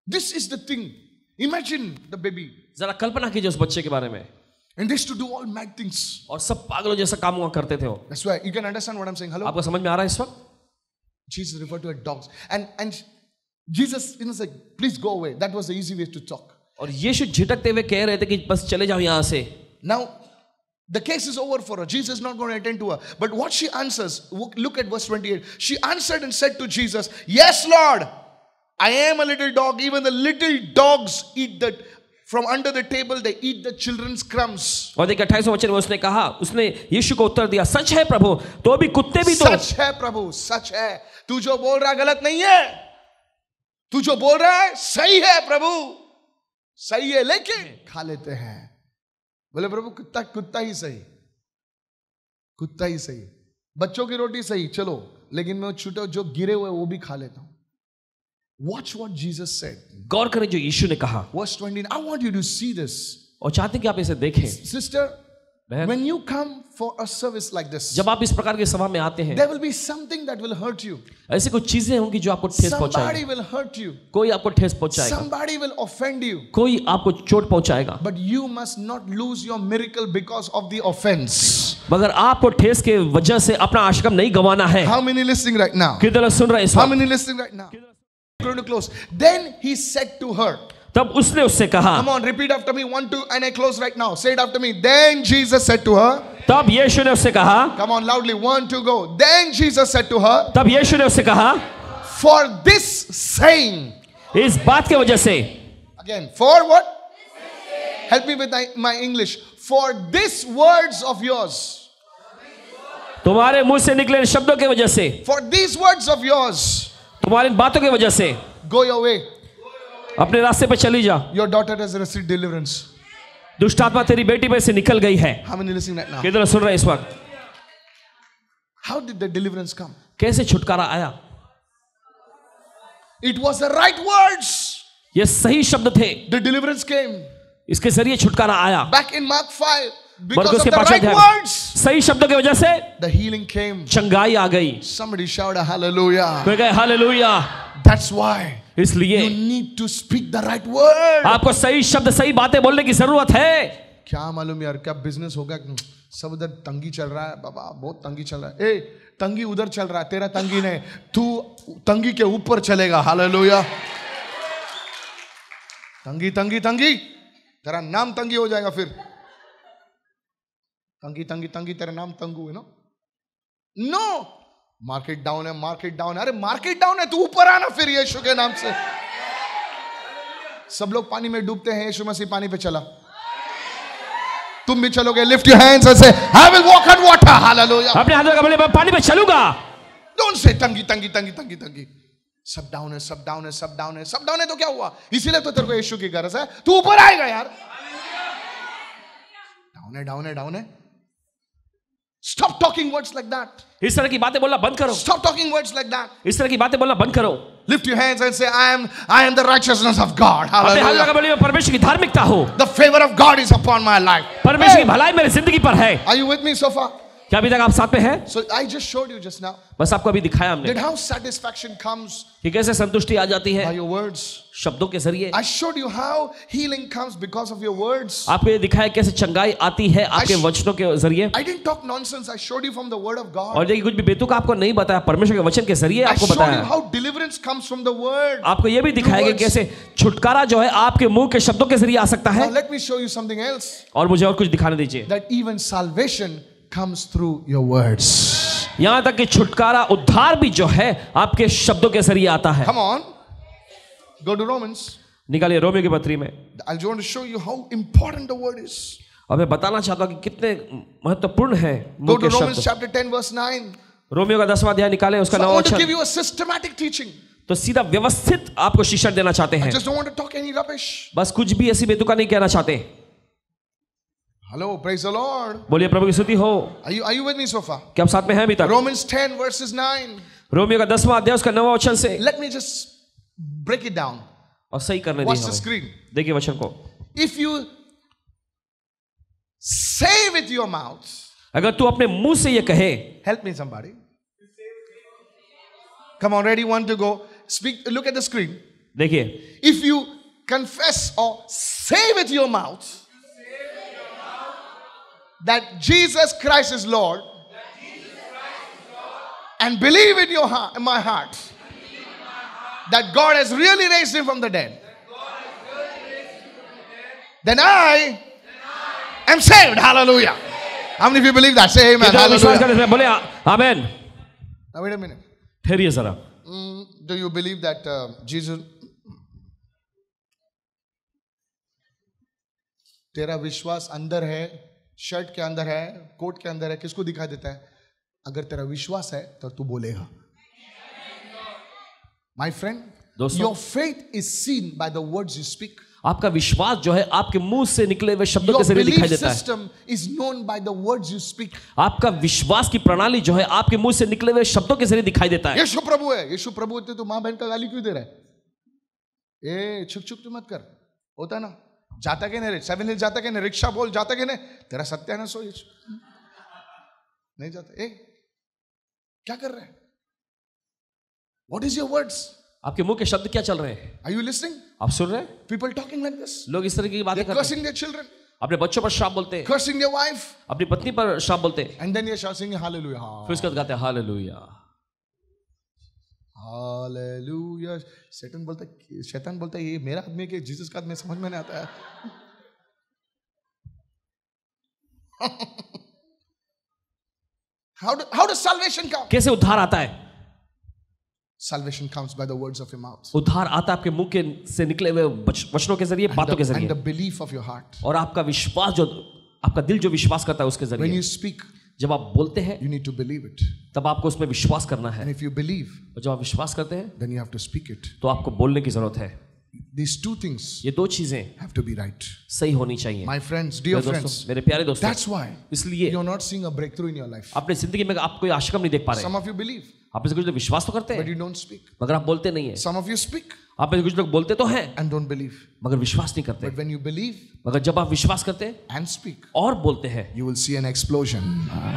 This is the thing. Imagine the baby. जरा कल्पना कीजिए उस बच्चे के बारे में. And they used to do all mad things. और सब पागलों जैसा काम हुआ करते थे वो. That's why you can understand what I'm saying. Hello. आपको समझ में आ रहा है इस वक्त? Jesus referred to as dogs. And Jesus said, "Please go away." That was the easy way to talk. और यीशु झिटकते हुए कह रहे थे कि बस चले जाओ यहां से. Now, the case is over for her. Jesus is not going to attend to her. But what she answers, look at verse 28. She answered and said to Jesus, "Yes, Lord, I am a little dog. Even the little dogs eat the from under the table. They eat the children's crumbs." और देखिए 28वें वचन में उसने कहा, उसने यीशु को उत्तर दिया, सच है प्रभु, तो भी कुत्ते भी तो. सच है प्रभु, सच है. तू जो बोल रहा गलत नहीं है. तू जो बोल रहा है सही है प्रभु, सही है, लेकिन खा लेते हैं. बोले प्रभु कुत्ता ही सही, कुत्ता ही सही. बच्चों की रोटी सही, चलो, लेकिन मैं छूटे जो गिरे हुए वो भी खा लेता हूं. Watch what Jesus said. गौर करें जो यीशु ने कहा. Verse 20. I want you to see this. और चाहते हैं कि आप इसे देखें. Sister, बहन, when you come for a service like this, जब आप इस प्रकार की सभा में आते हैं, there will be something that will hurt you. ऐसी कुछ चीजें होंगी जो आपको ठेस Somebody पहुंचाएगी. will hurt you. कोई आपको ठेस पहुंचाएगा. Somebody will offend you. कोई आपको चोट पहुंचाएगा. But you must not lose your miracle because of the offense. मगर आपको ठेस के वजह से अपना आशीर्वाद नहीं गंवाना है. How many listening right now? कितने लोग सुन रहे हैं इस How वक्त? many listening right now? Going to close. Then he said to her. तब उसने उससे कहा. Come on, repeat after me. 1, 2, and I close right now. Say it after me. Then Jesus said to her. तब यीशु ने उससे कहा. Come on, loudly. 1, 2, go. Then Jesus said to her. तब यीशु ने उससे कहा. For this saying. इस बात की वजह से. Again. For what? Help me with my English. For these words of yours. तुम्हारे मुंह से निकले शब्दों की वजह से. For these words of yours. तुम्हारी बातों की वजह से. Go your way. अपने रास्ते पे चली जा. Your daughter has received deliverance. दुष्ट आत्मा तेरी बेटी में से निकल गई है. How many listening right now? किधर सुन रहे हैं इस वक्त? How did the deliverance come? कैसे छुटकारा आया? It was the right words. ये सही शब्द थे. The deliverance came. इसके जरिए छुटकारा आया. Back in Mark 5. Because मरकुस of के the 5 right अध्याय. words. सही शब्दों की वजह से The healing came. चंगाई आ गई. Somebody shout a hallelujah. कोई कहे हालेलुया. That's why. इसलिए You need to speak the right word. आपको सही शब्द सही बातें बोलने की जरूरत है. क्या मालूम यार, क्या बिजनेस होगा, सब उधर तंगी चल रहा है बाबा, बहुत तंगी चल रहा है. ए, तंगी उधर चल रहा है, तेरा तंगी नहीं, तू तंगी के ऊपर चलेगा. हालेलुया. तंगी तंगी तंगी, तेरा नाम तंगी हो जाएगा फिर. तंगी तंगी तंगी, तेरा नाम तंगू है ना? नो, मार्केट डाउन है, मार्केट डाउन है। अरे मार्केट डाउन है, तू ऊपर आना फिर यीशु के नाम से। सब लोग पानी में डूबते हैं, यीशु मसीह पानी पे चला, तुम भी चलोगे? लिफ्ट योर हैंड्स एंड से I will walk on water. Hallelujah. अपने हाथों का बोले मैं पानी पे चलूंगा। डोंट से तंगी तंगी तंगी तंगी तंगी। सब डाउन है, सब डाउन है, सब डाउन है, सब डाउन है। तो क्या हुआ? इसीलिए तो तेरे को यीशु की गरज है, तू ऊपर आएगा यार। डाउन है, डाउन है, डाउन है। Stop talking words like that. इस तरह की बातें बोलना बंद करो। Stop talking words like that. इस तरह की बातें बोलना बंद करो। Lift your hands and say, I am the righteousness of God. Hallelujah. बोलिए परमेश्वर की धार्मिकता हो। The favor of God is upon my life. परमेश्वर की भलाई मेरी जिंदगी पर है। Are you with me so far? क्या अभी तक आप साथ में हैं? So I just showed you just now. बस आपको अभी दिखाया हमने that how satisfaction comes कि कैसे संतुष्टि आ जाती है by your words. शब्दों के जरिए। I showed you how healing comes because of your words. आपको ये दिखाया कैसे चंगाई आती है आपके वचनों के जरिए। I didn't talk nonsense. I showed you from the word of God. और देखिए कुछ भी बेतुक आपको नहीं बताया, परमेश्वर के वचन के जरिए आपको बताया। I showed you how deliverance comes from the word. आपको ये भी दिखाया कि कैसे छुटकारा जो है आपके मुंह के शब्दों के जरिए आ सकता है। Now let me show you something else. और मुझे और कुछ दिखाने दीजिए। That even salvation comes through your words. यहां तक कि छुटकारा, उद्धार भी जो है आपके शब्दों के जरिए आता है। Come on, go to Romans. निकालिए रोमियो की पत्री में। I want to show you how important the word is. और मैं बताना चाहता हूं कि कितने महत्वपूर्ण है Go to Romans chapter 10 verse 9. Romeo का 10वां अध्याय निकाले, उसका 9वां वचन। I want to give you a systematic teaching. तो सीधा व्यवस्थित आपको शिक्षण देना चाहते हैं। I just don't want to talk any rubbish. बस कुछ भी ऐसी बेतुका नहीं कहना चाहते। Hello, praise the Lord. बोलिए प्रभु की स्तुति हो। Are you with me so far? क्या आप साथ में हैं अभी तक? Romans 10 verses 9. रोमियो का 10वां अध्याय उसका 9वां वचन से। Let me just break it down. और सही करने Watch दीजिए। the screen. देखिए वचन को। If you say with your mouth, अगर तू अपने मुंह से ये कहे, help me somebody. Come on, ready, one to go. Speak. Look at the screen. देखिए, If you confess or say with your mouth that Jesus Christ is Lord, and believe in your heart, in my heart, that God has really raised him from the dead, then I am saved. Hallelujah. How many of you believe that? Say amen. Hallelujah. बोले आमेन। Now wait a minute. ठहरिए जरा। Do you believe that Jesus? तेरा विश्वास अंदर है, shirt के अंदर है, coat के अंदर है, किसको दिखाई देता है? अगर तेरा विश्वास है तो तू बोलेगा। My friend, your faith is seen by the words you speak. आपका विश्वास जो है आपके मुंह से निकले हुए शब्दों के जरिए दिखाई देता है। Your belief system is known by the words you speak. आपका विश्वास की प्रणाली जो है आपके मुंह से निकले हुए शब्दों के जरिए दिखाई देता है। यीशु प्रभु है, यीशु प्रभु होते तो माँ बहन का गाली क्यों दे रहा है? ए छुक छुक मत कर, होता ना, जाता के नहीं, 7 हिल्स जाता के नहीं, रिक्शा बोल जाता के नहीं, तेरा सत्यानाश हो नहीं जाता। ए क्या कर रहा है? What is your words? आपके मुंह के शब्द क्या चल रहे हैं? Are you listening? आप सुन रहे हैं? People talking like this. लोग इस तरह की बातें They're करते cursing हैं। their children, अपने बच्चों पर श्राप बोलते हैं, cursing their wife, अपनी पत्नी पर श्राप बोलते हैं, and then they're singing hallelujah. फिर उसके बाद गाते हैं हालेलुया। हालेलुया। शैतान बोलता है ये मेरा आदमी के जीसस का आदमी, समझ में नहीं आता है। How does salvation come? कैसे उद्धार आता है? Salvation comes by the words of your mouth. उद्धार आता है आपके मुंह के से निकले हुए वचनों के जरिए, बातों के And जरिए, the belief of your heart. और आपका विश्वास जो आपका दिल जो विश्वास करता है उसके When जरिए। you speak, जब आप बोलते हैं you need to believe it. तब आपको उसमें विश्वास करना है, And if you believe, और जब आप विश्वास करते हैं then you have to speak it. तो आपको बोलने की जरूरत है। These two things ये दो चीजें have to be right. सही होनी चाहिए। My friends, dear मेरे friends, दोस्तों, मेरे प्यारे दोस्तों, that's why इसलिए you're not seeing a breakthrough in your life. अपनी जिंदगी में आप कोई आशिकम नहीं देख पा रहे। Some of you believe, आप में से कुछ लोग विश्वास तो करते but हैं you don't speak. मगर आप बोलते नहीं है। Some of you speak आप में से कुछ लोग बोलते तो हैं and don't believe. मगर विश्वास नहीं करते। But when you believe मगर जब आप विश्वास करते हैं and speak, और बोलते हैं, you will see an explosion.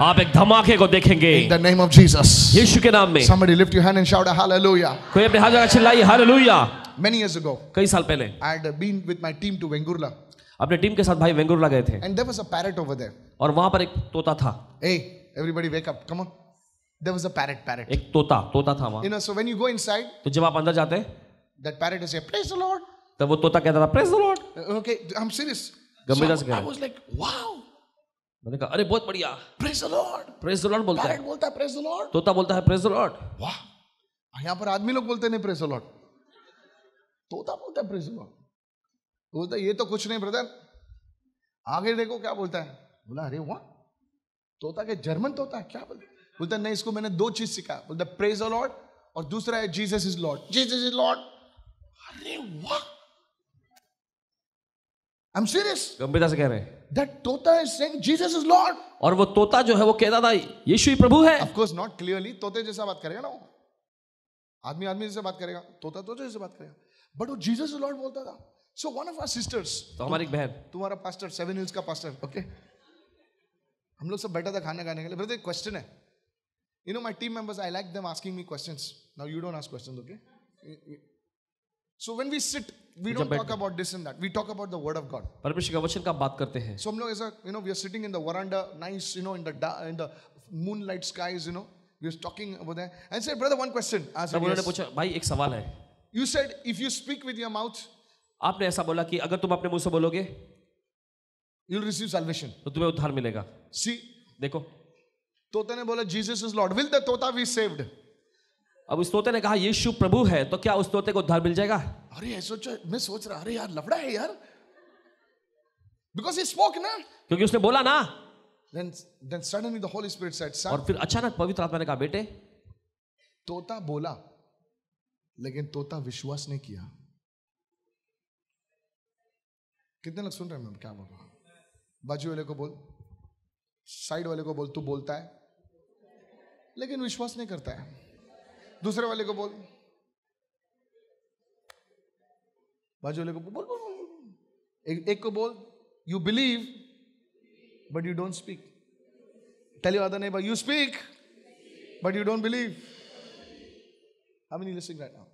आप एक धमाके को देखेंगे In the name of Jesus. यीशु के नाम में। Somebody lift your hand and shout a hallelujah. कोई अपने हाथ लगा चिल्लाइए हालेलुया। Many years ago, कई साल पहले I had been with my team to Vengurla, अपने टीम के साथ भाई वेंगुर्ला गए थे, and there was a parrot over there. और वहां पर एक तोता था। Hey, everybody wake up, come on. There was a parrot. एक तोता था वहां। You know, so when you go inside, तो जब आप अंदर जाते हैं that parrot is say, praise the Lord. तब वो तोता कहता था praise the Lord. Okay, I'm serious. गंभीरता से So कह I रहे हैं। was like, wow. मैंने कहा अरे बहुत बढ़िया, Praise the Lord. Praise the Lord बोलता है, Parrot बोलता है Praise the Lord. तोता बोलता है प्रेज द लॉर्ड। वाह, यहाँ पर आदमी लोग बोलते नहीं Praise the Lord, तोता बोलता है Praise the Lord। बोलता है ये तो कुछ नहीं ब्रदर, आगे देखो क्या बोलता है। बोला अरे वाह, तोता के जर्मन तोता है क्या बोलता है? नहीं, इसको मैंने दो चीज सिखाया। बोलता है प्रेज द लॉर्ड और दूसरा है Jesus is Lord, Jesus is Lord. अरे वाह, आई एम सीरियस, गंभीरता से कह रहे हैं। दैट तोता is saying Jesus is Lord, और वो तोता जो है वो कहता था यीशु ही प्रभु है। ऑफ कोर्स नॉट क्लियरली, तोते जैसा बात करेगा ना वो, आदमी आदमी जैसे बात करेगा, तोता तोते जैसे बात करेगा, बट वो जीसस इज लॉर्ड बोलता था। So one of our sisters, तो हमारी एक बहन, तुम्हारा पास्टर, 7 हिल्स का पास्टर, ओके, हम लोग सब बैठा था खाना खाने के लिए। ब्रदर क्वेश्चन है, you know my team members, I like them asking me questions. Now you don't ask questions, okay? So when we sit, we don't talk about this and that, we talk about the word of God. परमेश्वर के वचन का बात करते हैं। सो हम लोग ऐसा, you know, we are sitting in the verandah, nice, you know, in the moonlight skies, you know, we are talking about that and said brother one question. तब उन्होंने पूछा भाई एक सवाल है। You said if you speak with your mouth, आपने ऐसा बोला कि अगर तुम अपने मुंह से बोलोगे यू विल रिसीव सैल्वेशन, तो तुम्हें उद्धार मिलेगा। सी, देखो, तोते ने बोला Jesus is Lord, will the तोता बी सेव्ड? अब उस तोते ने कहा यीशु प्रभु है, तो क्या उस तोते को उद्धार मिल जाएगा? अरे सोचो, मैं सोच रहा, अरे यार लफड़ा है यार, बिकॉज ही स्पोक ना, क्योंकि उसने बोला ना। then suddenly the Holy Spirit said, son, और फिर अचानक पवित्र आत्मा ने कहा बेटे, तोता बोला लेकिन तोता विश्वास नहीं किया। कितने लोग सुन रहे हैं मैं क्या बोल रहा हूं? बाजू वाले को बोल, साइड वाले को बोल तू बोलता है लेकिन विश्वास नहीं करता है। दूसरे वाले को बोल, बाजू वाले को बोल, बोल, बोल, बोल। एक को बोल you believe but you don't speak. Tell your other neighbour you speak but you don't believe. How many listening right now?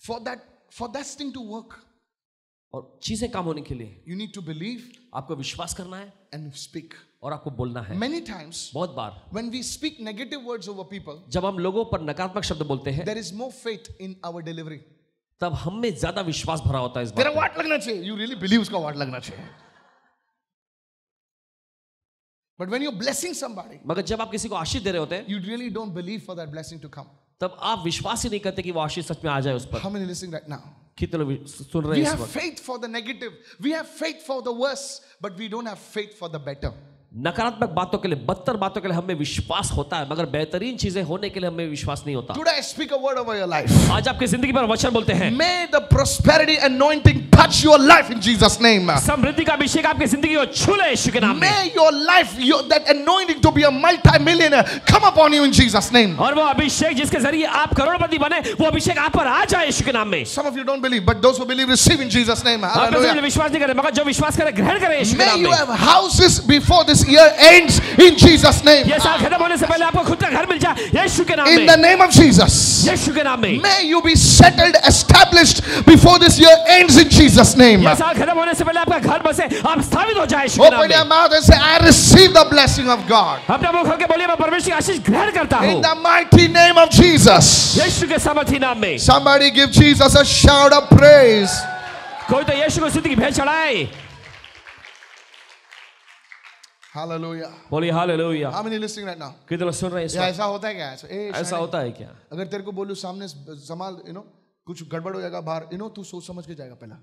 For that thing to work, और चीजें काम होने के लिए you need to believe, आपको विश्वास करना है and speak. और आपको बोलना है। Many times, बहुत बार when we speak negative words over people, जब हम लोगों पर नकारात्मक शब्द बोलते हैं, there is more faith in our delivery. तब हम में ज्यादा विश्वास भरा होता है इस बात तेरा वाट लगना चाहिए, you really believe उसका वाट लगना चाहिए। But when you're blessing somebody, मगर जब आप किसी को आशीष दे रहे होते हैं, you really don't believe for that blessing to come. तब आप विश्वास ही नहीं करते कि वो आशीष सच में आ जाए उस पर। How many listening right now? कितने लोग सुन रहे We हैं इस have वक्त? faith for the negative, we have faith for the worse, but we don't have faith for the better. नकारात्मक बातों के लिए, बदतर बातों के लिए हमें विश्वास होता है, मगर बेहतरीन चीजें होने के लिए हमें विश्वास नहीं होता। Today I speak a word over your life. आज आपकी जिंदगी पर वचन बोलते हैं। May the prosperity anointing touch your life in Jesus' name. समृद्धि का अभिषेक आपकी जिंदगी को छू ले यीशु के नाम में। May your life, that anointing to be a multi-millionaire come upon you in Jesus' name. और वो अभिषेक जिसके जरिए आप करोड़पति बने, वो अभिषेक आप पर आ जाए यीशु के नाम में। Some of you don't believe, but those who believe receive in Jesus' name. आप में से विश्वास नहीं करे, मगर जो विश्वास करे ग्रहण करे यीशु के May नाम you में। have houses before this year ends in Jesus' name. ये साल खत्म होने से पहले आपको खुद का घर मिल जाए यीशु के नाम में। In the name of Jesus. यीशु के नाम में। May you be settled, established before this year ends in Jesus' name. ये साल खत्म होने से पहले आपका घर बसे, आप स्थापित हो जाए यीशु के नाम Open your में। mouth and say, I receive the blessing of God. अपना मुंह खोल के बोलिए, मैं परमेश्वर की आशीष ग्रहण करता हूँ In the mighty name of Jesus. यीशु के सामर्थी नाम में। Somebody give Jesus a shout of praise. कोई तो यीशु को स्तुति की भेंट चढ़ाए। Hallelujah. बोलिए hallelujah. How many listening right now? कितने लोग सुन रहे हैं इस या वक्त? ऐसा होता है क्या? ऐसा होता है क्या? अगर तेरे को बोलूं सामने संभाल, कुछ गड़बड़ हो जाएगा बाहर, तू सोच समझ के जाएगा पहला।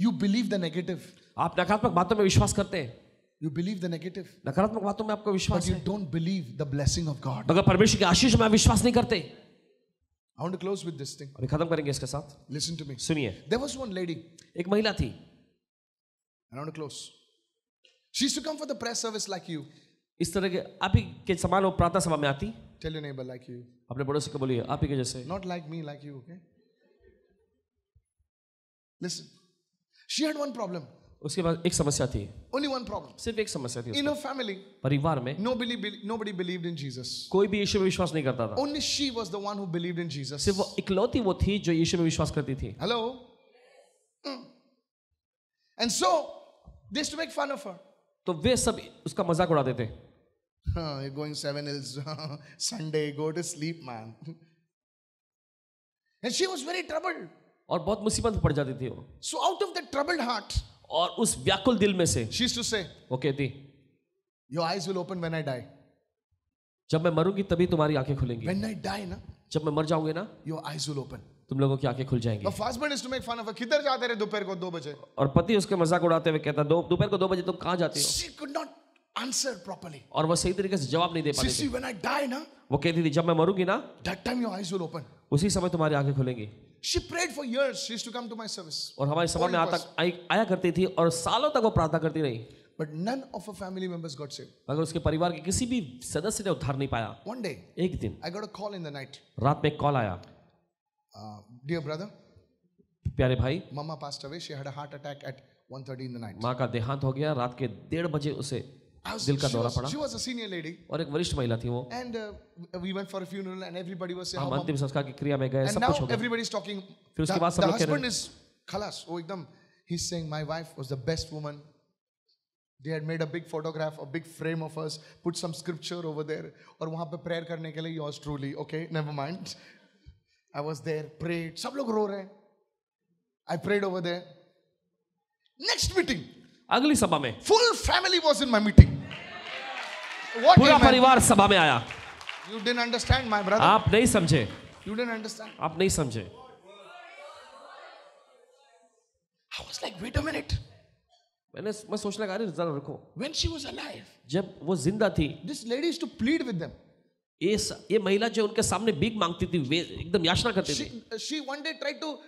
You believe the negative. आप नकारात्मक बातों में विश्वास करते हैं। You believe the negative. नकारात्मक बातों में आपको विश्वास But you है, don't believe the blessing of God. मगर परमेश्वर की आशीष में आप विश्वास नहीं करते। I want to close with this thing. और खत्म करेंगे इसके साथ। Listen to me. सुनिए, There was one lady. एक महिला थी। I want to close. She used to come for the prayer service like you. इस तरह के आप ही के समान वो प्रार्थना सभा में आती। Tell your neighbor like you. अपने पड़ोसी को बोलिए आप ही के जैसे। Not like me, like you, okay? Listen. She had one problem. उसके बाद एक समस्या थी, Only one problem. सिर्फ एक समस्या थी। In her family, परिवार में nobody believed in Jesus. कोई भी यीशु में विश्वास नहीं करता था। Only she was the one who believed in Jesus. सिर्फ वो इकलौती वो थी जो यीशु में विश्वास करती थी। Hello? And so, they used to make fun of her. तो वे सब उसका मजाक उड़ाते थे। You're going 7 hills Sunday, go to sleep, man. And she was very troubled. और बहुत मुसीबत में पड़ जाती थी वो। So out of that troubled heart, और उस व्याकुल दिल में से She used to say, वो कहती, your eyes will open when I die. जब मैं मरूंगी तभी तुम्हारी आंखें खुलेंगी. When I die, na, जब मैं मर जाऊंगी ना, your eyes will open. तुम लोगों की आंखें खुल जाएंगी. The husband is to make fun of her. किधर जाते रहे दोपहर को 2 बजे? और पति उसके मजाक उड़ाते हुए कहता, दोपहर को 2 बजे तुम कहाँ जाती हो? She could not answer properly. और वो सही तरीके से जवाब नहीं दे She पाती थी. see, when I die, na, वो कहती थी, जब मैं मरूंगी ना, that time your eyes will open. उसी समय तुम्हारी आंखें खुलेंगी. She prayed for years. She used to come to my service. और हमारी सभा में आया करती थी और सालों तक वो प्रार्थना करती रही. But none of her family members got saved. मगर उसके परिवार के किसी भी सदस्य ने उद्धार नहीं पाया. One day, एक दिन I got a call in the night. रात में एक कॉल आया. Dear brother, प्यारे भाई, Mama passed away. She had a heart attack at 1:30 in the night. माँ का देहांत हो गया. रात के 1:30 बजे उसे दिल का दौरा पड़ा. She was a senior lady. और एक वरिष्ठ महिला थी वो. And we went for a funeral and everybody was saying, हम अंतिम संस्कार की क्रिया में गए. and सब now कुछ हो गया. everybody is talking. फिर उसके बाद सब The लोग कह रहे husband is khalas. Oh, ekdam. He's saying my wife was the best woman. They had made a big photograph, a big frame of us, put some scripture over there. और वहाँ पे prayer करने के लिए yours truly. Okay, never mind. I was there, prayed. सब लोग रो रहे हैं. I prayed over there. Next meeting. अगली सभा में Full family was in my meeting. What? पूरा परिवार सभा में आया. You didn't understand, my brother. आप नहीं समझे. You didn't understand. आप नहीं समझे. I was like, wait a minute. मैं सोचने लगा, अरे जरा रुको. When she was alive, जब वो जिंदा थी, this lady used to plead with them. ये महिला जो उनके सामने भीख मांगती थी, वे एकदम याचना करती थी. She one day tried to,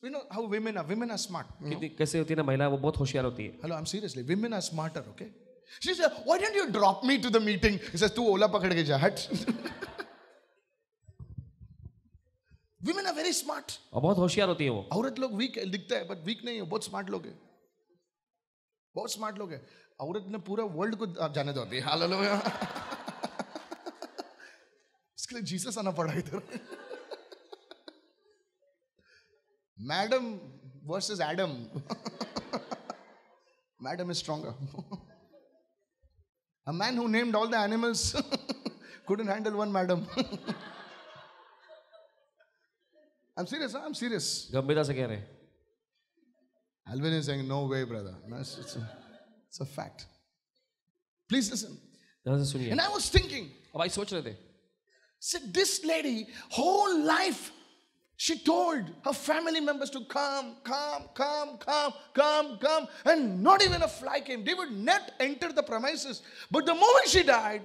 you know how women are. Women are smart. कैसे होती है ना महिला, वो बहुत होशियार होती है. Hello, I'm seriously. Women are smarter, okay? She said, why don't you drop me to the meeting? He says, तू ओला पकड़ के जा, हट. Women are very smart. और बहुत होशियार होती है वो. औरत लोग weak दिखता है, but weak नहीं है, बहुत smart लोग है. बहुत smart लोग है. औरत ने पूरा वर्ल्ड को जाने दो अभी. हालेलुया. इसके लिए जीसस आना पड़ा इधर. Madam versus Adam. Madam is stronger. A man who named all the animals couldn't handle one madam. I'm serious, huh? I'm serious. गंभीरता से कह रहे हैं. Alvin is saying, no way, brother. No, it's a fact. Please listen. ध्यान से सुनिए. And I was thinking, अब भाई सोच रहे थे. said this lady, whole life, she told her family members to come, and not even a fly came. They would not enter the premises. But the moment she died,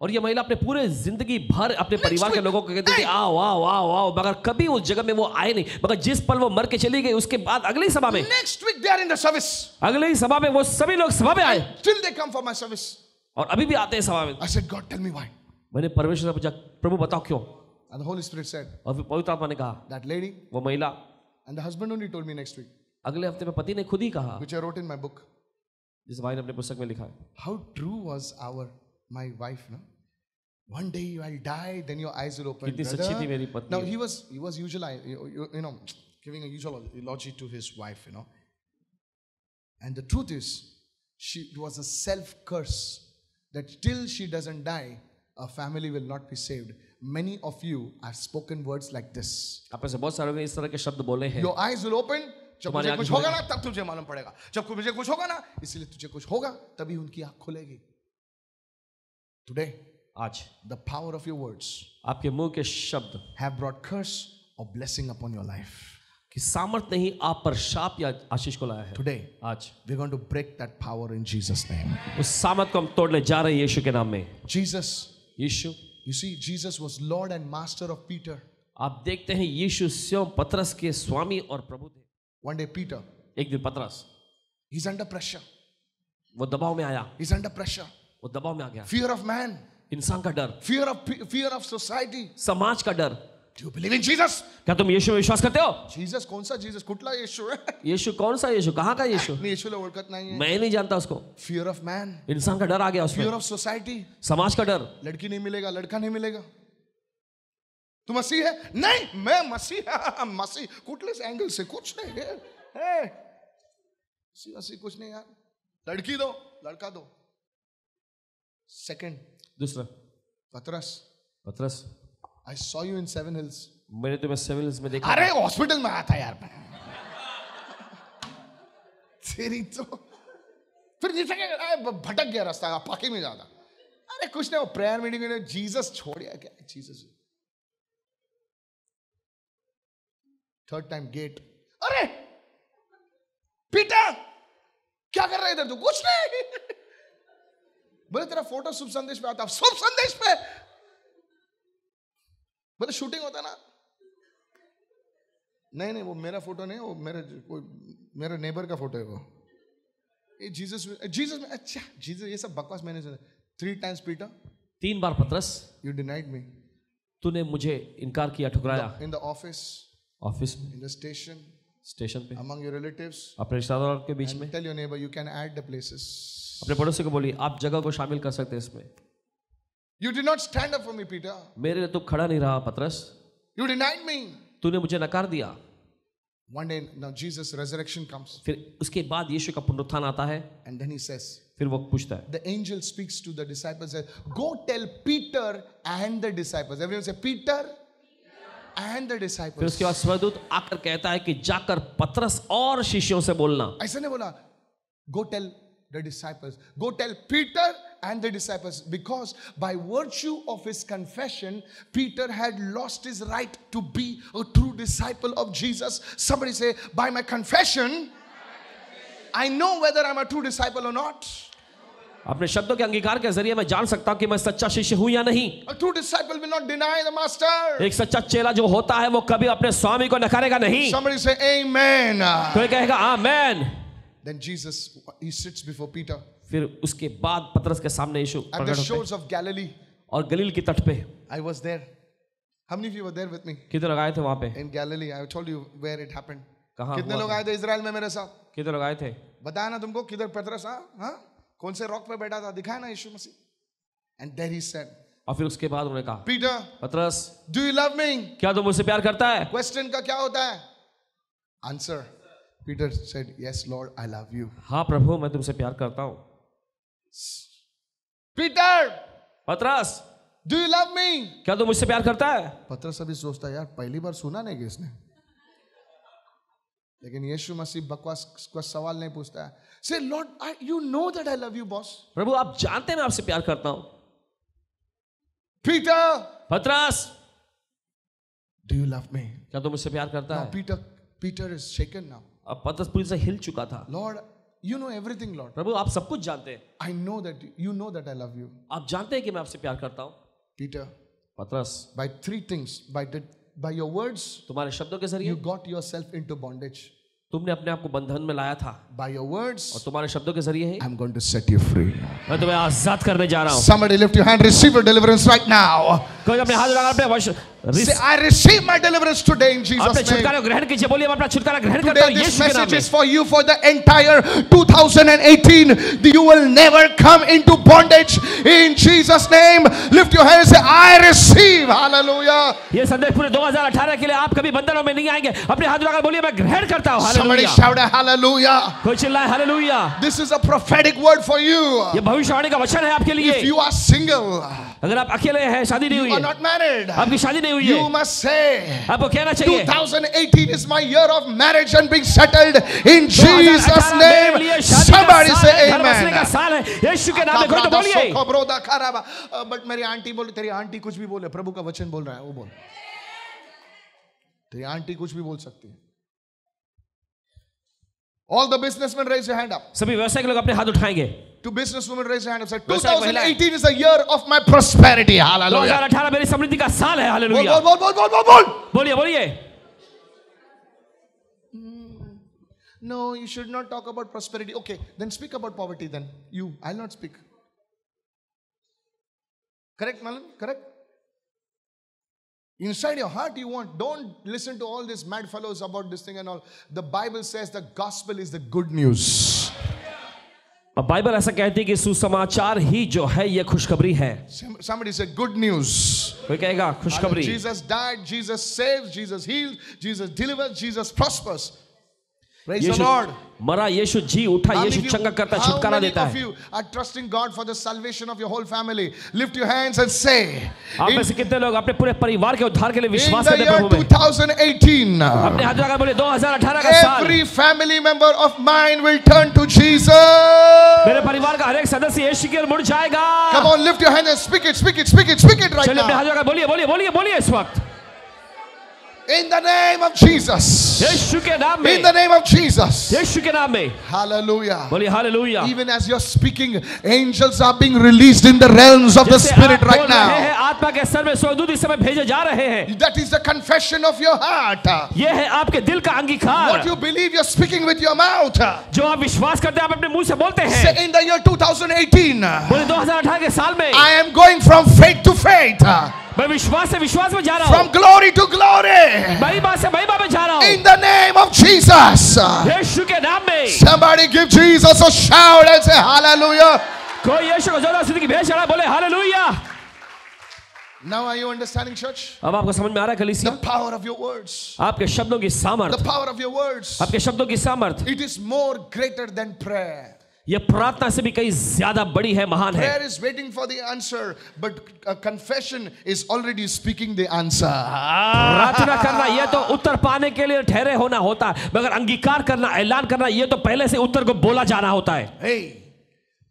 और ये महिला अपने पूरे जिंदगी भर अपने परिवार के लोगों को कहती थी, आओ आओ आओ आओ, मगर कभी उस जगह में वो आए नहीं. मगर जिस पल वो मर के चली गई, उसके बाद अगली सभा में, next week they are in the service. अगली सभा में वो सभी लोग सभा में आए. Till they come for my service. और अभी भी आते हैं सभा में. I said, God, tell me why. मैंने परमेश्वर से पूछा, प्रभु बताओ क्यों. And the Holy Spirit said, और फिर पवित्र आत्मा ने कहा, that lady, वो महिला, and the husband only told me next week, अगले हफ्ते में पति ने खुद ही कहा, which I wrote in my book. जिस भाई ने अपने पुस्तक में लिखा है. How true was my wife, no? One day you will die, then your eyes will open. कितनी सच्ची थी मेरी पत्नी. Now he was usually, you know, giving a usual eulogy to his wife, you know. And the truth is, it was a self-curse that till she doesn't die, our family will not be saved. Many of you have spoken words like this. आप में से बहुत सारे ने इस तरह के शब्द बोले हैं. Your eyes will open. जब मुझे कुछ होगा ना, तब तुझे मालूम पड़ेगा. जब मुझे कुछ होगा ना, इसलिए तुझे कुछ होगा, तभी उनकी आँख खुलेगी. Today, आज, the power of your words आपके मुंह के शब्द have brought curse or blessing upon your life. कि सामर्थ नहीं आप पर शाप या आशीष को लाया है. Today, आज we're going to break that power in Jesus' name. उस सामर्थ को हम तोड़ने जा रहे हैं यीशु के नाम में. Jesus, Yeshu, you see, Jesus was Lord and Master of Peter. आप देखते हैं यीशु स्वयं पतरस के स्वामी और प्रभु थे. One day, Peter, एक दिन पतरस, he's under pressure. वो दबाव में आया. He's under pressure. वो दबाव में आ गया. Fear of man. इंसान का डर. Fear of society. समाज का डर. Do you believe in Jesus? क्या तुम यीशु में विश्वास करते हो? Jesus कौन सा Jesus? कुठला यीशु है? यीशु कौन सा यीशु? कहाँ का यीशु? नहीं, यीशुला ओळखत नाही है. मैं नहीं जानता उसको. Fear of man. इंसान का डर आ गया उसमें. Fear of society. समाज का डर. लड़की नहीं मिलेगा, लड़का नहीं मिलेगा. तू मसीह है? नहीं, मैं मसीह. मसीह कुठलेच एंगल से कुछ नहीं है. मसीह कुछ नहीं यार. लड़की दो, लड़का दो. Second, दूसरा, पतरस, I saw you in Seven Hills. मैंने तुम्हें सेवन हिल्स में देखा. अरे हॉस्पिटल में आया था यार मैं. तेरी तो फिर भटक गया रास्ता, पाकी में ज्यादा। अरे कुछ नहीं, वो प्रेयर मीटिंग में जीसस छोड़िया क्या, जीसस। थर्ड टाइम गेट, अरे पीटर क्या कर रहे इधर तू? कुछ नहीं। बोले तेरा फोटो शुभ संदेश पे आता। शुभ संदेश पे? बोले शूटिंग होता ना। नहीं वो मेरा फोटो नहीं, वो मेरे नेबर का फोटो है वो। जीसस में, अच्छा जीसस, ये सब बकवास मैंने सुना। 3 times पीटर, 3 बार पतरस, यू डिनाइड मी, तूने मुझे इनकार किया, ठुकराया। इन द ऑफिस में, इन द स्टेशन पे, अमंग योर रिलेटिव्स, अपने रिश्तेदारों के बीच में। Tell your neighbour you can add the places, अपने पड़ोसी को बोलिए आप जगह को शामिल कर सकते हैं इसमें। You did not stand up for me Peter, मेरे लिए तो खड़ा नहीं रहा पतरस। यू डिनाइड मी, तूने मुझे नकार दिया। One day now Jesus resurrection comes. फिर उसके बाद यीशु का पुनरुत्थान आता है। And then he says, फिर वो पूछता है, the angel speaks to the disciples, says, go tell Peter and the disciples. Everyone say Peter and the disciples. फिर उसके बाद स्वर्गदूत आकर कहता है कि जाकर पतरस और शिष्यों से बोलना। ऐसा नहीं बोला, go tell the disciples, go tell Peter and the disciples, because by virtue of his confession Peter had lost his right to be a true disciple of Jesus. Somebody say, by my confession I know whether I'm a true disciple or not. अपने शब्दों के अंगीकार के जरिए मैं जान सकता हूं कि मैं सच्चा शिष्य हूं या नहीं। A true disciple will not deny the master. एक सच्चा चेला जो होता है वो कभी अपने स्वामी को नकारेगा नहीं। Somebody say amen. कोई कहेगा आमेन। Then Jesus, he sits before Peter. फिर उसके बाद पतरस के सामने यीशु प्रकट होते हैं। At the shores of Galilee. और गलील की तट पे। I was there. How many of you were there with me? कितने लोग आए थे वहाँ पे? In Galilee, I told you where it happened. कहाँ? कितने लोग आए थे इजराइल में मेरे साथ? कितने लोग आए थे? बताया ना तुमको किधर पतरस हाँ? कौन से रॉक पे बैठा था? दिखाया ना यीशु मसीह? And there he said. और फिर उसके बाद उन्होंने कहा, Peter, पतरस, do you love me? क्या तुम मुझसे प्यार करता है? Question का क्या होता है? Answer. Peter said, yes Lord, I love you. हाँ प्रभु मैं तुमसे प्यार करता हूँ। Peter, पतरस, do you love me? क्या तुम मुझसे प्यार करता है? पतरस अभी सोचता है यार पहली बार सुना नहीं कि इसने, लेकिन यीशु मसीह बकवास का सवाल नहीं पूछता है। Say Lord, you know that I love you, boss. प्रभु आप जानते हैं मैं आपसे प्यार करता हूँ। Peter, पतरस, do you love me? क्या तुम मुझसे प्यार करता है? Peter is shaken now. अब पतरस पूरी से हिल चुका था। Lord, you know everything, Lord. प्रभु आप सब कुछ जानते हैं। I know that you know that I love you. आप जानते हैं कि मैं आपसे प्यार करता हूँ। Peter, पतरस, by 3 things, by your words, तुम्हारे शब्दों के जरिए, you got yourself into bondage. तुमने अपने आप को बंधन में लाया था। By your words, और तुम्हारे शब्दों के जरिए ही, I'm going to set you free. मैं तुम्हें आजाद करने जा रहा हूँ। Somebody lift your hand, receive your deliverance right now. कोई अपने हाथ लगाकर अपने वश, say I receive my deliverance today in Jesus' name. अपने छुटकारा ग्रहण कीजिए, बोलिए मैं अपना छुटकारा ग्रहण करता हूँ यीशु के नाम में। This message is for you for the entire 2018. You will never come into bondage in Jesus' name. Lift your hand and say I receive. Hallelujah. ये संदेश पूरे 2018 के लिए आप कभी बंधनों में नहीं आएंगे। अपने हाथ लगाकर बोलिए मैं ग्रहण करता हूँ। Somebody shout a hallelujah. कोई चिल्लाए hallelujah. This is a prophetic word for you. ये भविष्यवाणी का वचन है आपके लिए। If you are single, अगर आप अकेले हैं, शादी नहीं हुई है, not married, आपकी शादी नहीं हुई है, you must say, आपको कहना चाहिए 2018 is my year of marriage and being settled in Jesus' name. Somebody say amen. का साल है यीशु के नाम में, कोई तो बोलिए। बट मेरी आंटी बोले, तेरी आंटी कुछ भी बोले, प्रभु का वचन बोल रहा है, वो बोल। तेरी आंटी कुछ भी बोल सकती है। All the businessmen raise your hand up. सभी व्यवसाय के लोग अपने हाथ उठाएंगे। To businesswomen raise your hand up. Say 2018 is the year of my prosperity. Hallelujah. 2018 मेरी समृद्धि का साल है। हालेलुया। बोल। बोलिए। No, you should not talk about prosperity. Okay, then speak about poverty. Then I'll not speak. Correct, Malan? Correct. Inside your heart you want. Don't listen to all these mad fellows about this thing and all. The Bible says the gospel is the good news. Bible ऐसा कहती है कि सुसमाचार ही जो है ये खुशखबरी है। Somebody said good news. कोई कहेगा खुशखबरी। Jesus died, Jesus saves, Jesus heals, Jesus delivers, Jesus prospers. Praise the Lord. मरा यीशु जी उठा, यीशु चंगा करता, छुटकारा देता है. How many of you are trusting God for the salvation of your whole family? Lift your hands and say. आप में से कितने लोग अपने पूरे परिवार के उद्धार के लिए विश्वास करते हैं? In the year 2018, अपने हाथ लगाकर बोले 2018 का साल. Every family member of mine will turn to Jesus. मेरे परिवार का हर एक सदस्य यीशु की ओर मुड़ जाएगा. Come on, lift your hands and speak it, speak it, speak it, speak it right now. चलिए अपने हाथ लगाकर बोलिए, बोलिए, बोलिए, बोलिए इस वक्त. In the name of Jesus. यीशु के नाम में. In the name of Jesus. यीशु के नाम में. Hallelujah. बोलिए hallelujah. Even as you're speaking, angels are being released in the realms of the spirit right now. आत्मा के स्तर में स्वर्गदूत इस समय भेजे जा रहे हैं. That is the confession of your heart. ये है आपके दिल का अंगीकार. What you believe, you're speaking with your mouth. जो आप विश्वास करते हैं आप अपने मुंह से बोलते हैं. Say in the year 2018. बोले 2018 के साल में. I am going from faith to faith. मैं विश्वास से विश्वास में जा रहा हूँ. From glory to glory. महिमा से महिमा में जा रहा हूँ. In the name of Jesus. यीशु के नाम में. Somebody give Jesus a shout and say hallelujah. कोई यीशु को जोरदार स्तुति की भेंट चढ़ाए, बोले hallelujah. Now are you understanding, church? अब आपको समझ में आ रहा है कलीसिया? The power of your words. आपके शब्दों की सामर्थ. The power of your words. आपके शब्दों की सामर्थ. It is more greater than prayer. ये प्रार्थना से भी कई ज्यादा बड़ी है, महान है. Prayer is waiting for the answer, but confession is already speaking the answer. प्रार्थना करना ये तो उत्तर पाने के लिए ठहरे होना होता है, मगर अंगीकार करना, ऐलान करना ये तो पहले से उत्तर को बोला जाना होता है. Hey,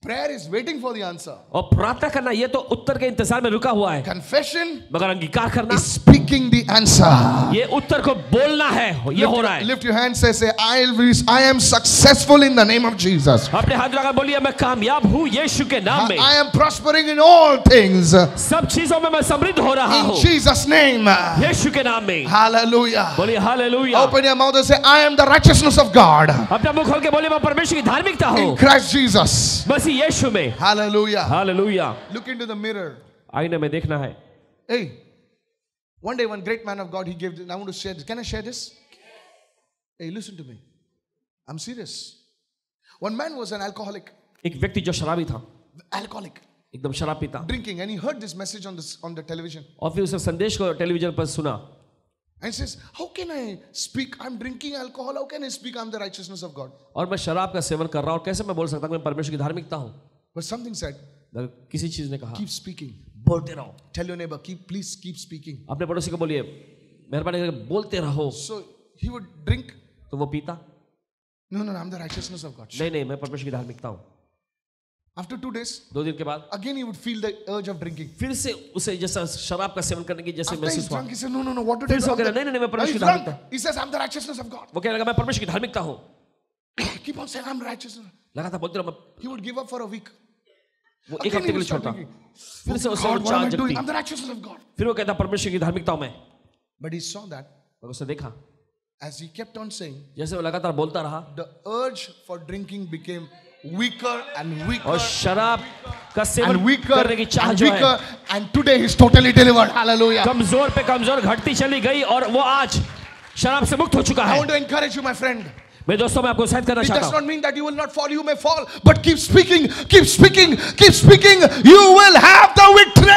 prayer is waiting for the answer. और प्रार्थना करना ये तो उत्तर के इंतजार में रुका हुआ है. Confession मगर अंगीकार करना is speaking the answer. ये उत्तर को बोलना है, ये हो रहा है. Lift your hands and say, I am successful in the name of Jesus. अपने हाथ लगाकर बोलिए मैं कामयाब हूँ यीशु के नाम में. I am prospering in all things. सब चीजों में मैं समृद्ध हो रहा हूँ. In Jesus' name. यीशु के नाम में. Hallelujah. बोलिए hallelujah. Open your mouth and say, I am the righteousness of God. अपना मुंह खोल के बोलिए मैं परमेश्वर की धार्मिकता हूँ. In Christ Jesus. बस यीशु में. Hallelujah. Hallelujah. Look into the mirror. आईने में देखना है. Hey, one day one great man of God, he gave this. I want to share this. Can I share this? Hey, listen to me. I'm serious. One man was an alcoholic. एक व्यक्ति जो शराबी था. Alcoholic. एकदम शराब पीता. Drinking, and he heard this message on the television. और फिर उसने संदेश को टेलीविजन पर सुना. And he says, how can I speak? I'm drinking alcohol. How can I speak? I'm the righteousness of God. और मैं शराब का सेवन कर रहा हूँ, कैसे मैं बोल सकता हूँ मैं परमेश्वर की धार्मिकता हूँ? But something said, किसी चीज ने कहा, keep speaking. बोलते रहो. Tell your neighbor, please keep speaking. अपने पड़ोसी को बोलिए, मेहरबानी करके बोलते रहो. So he would drink. तो वो पीता. No, I'm the righteousness of God. नहीं, मैं परमेश्वर की धार्मिकता हूँ. After 2 days, 2 दिन के बाद, again he would feel the urge of drinking. फिर से उसे जैसा शराब का सेवन करने की जैसे महसूस हुआ. He said, no, what to do? फिर से वो कह रहा नहीं, मैं परमेश्वर की धार्मिकता. He says, I'm the righteousness of God. वो कहने लगा मैं परमेश्वर की धार्मिकता हूँ. Keep on saying, I'm righteous. लगातार बोलते रहो. He would give up for a week. वो एक हफ्ते के लिए छोड़ता. फिर से उसे चाह जगती. I'm the righteousness of God. फिर वो कहता परमेश्वर की धार्मिकता हूँ मैं. But he saw that. उसने देखा. As he kept on saying, जैसे वो लगातार बोलता रहा, the urge for drinking became weaker and weaker. और शराब का सेवन करने की चाह जो है, and today he's totally delivered. Hallelujah. कमजोर पे कमजोर घटती चली गई और वो आज शराब से मुक्त हो चुका है. I want to encourage you, my friend. मैं दोस्तों मैं आपको उत्साहित करना चाहता हूँ. It does not mean that you will not fall. You may fall, but keep speaking, keep speaking, keep speaking. You will have the victory.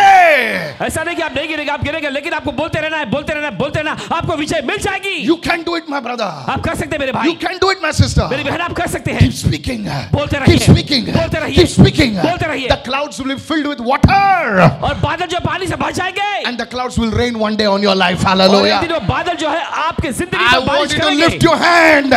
ऐसा नहीं कि आप नहीं गिरेंगे, आप गिरेंगे, लेकिन आपको बोलते रहना है, बोलते रहना है, बोलते रहना, आपको विजय मिल जाएगी. You can do it, my brother. आप कर सकते हैं मेरे भाई. You can do it, my sister. मेरी बहन आप कर सकते हैं. Keep speaking. बोलते रहिए. Keep speaking. बोलते रहिए. Keep speaking. बोलते रहिए. The clouds will be filled with water. और बादल जो पानी से भर जाएंगे. And the clouds will rain one day on your life. और Hallelujah. एक दिन वो बादल जो है आपके जिंदगी I में want बारिश you to करेंगे. lift your hand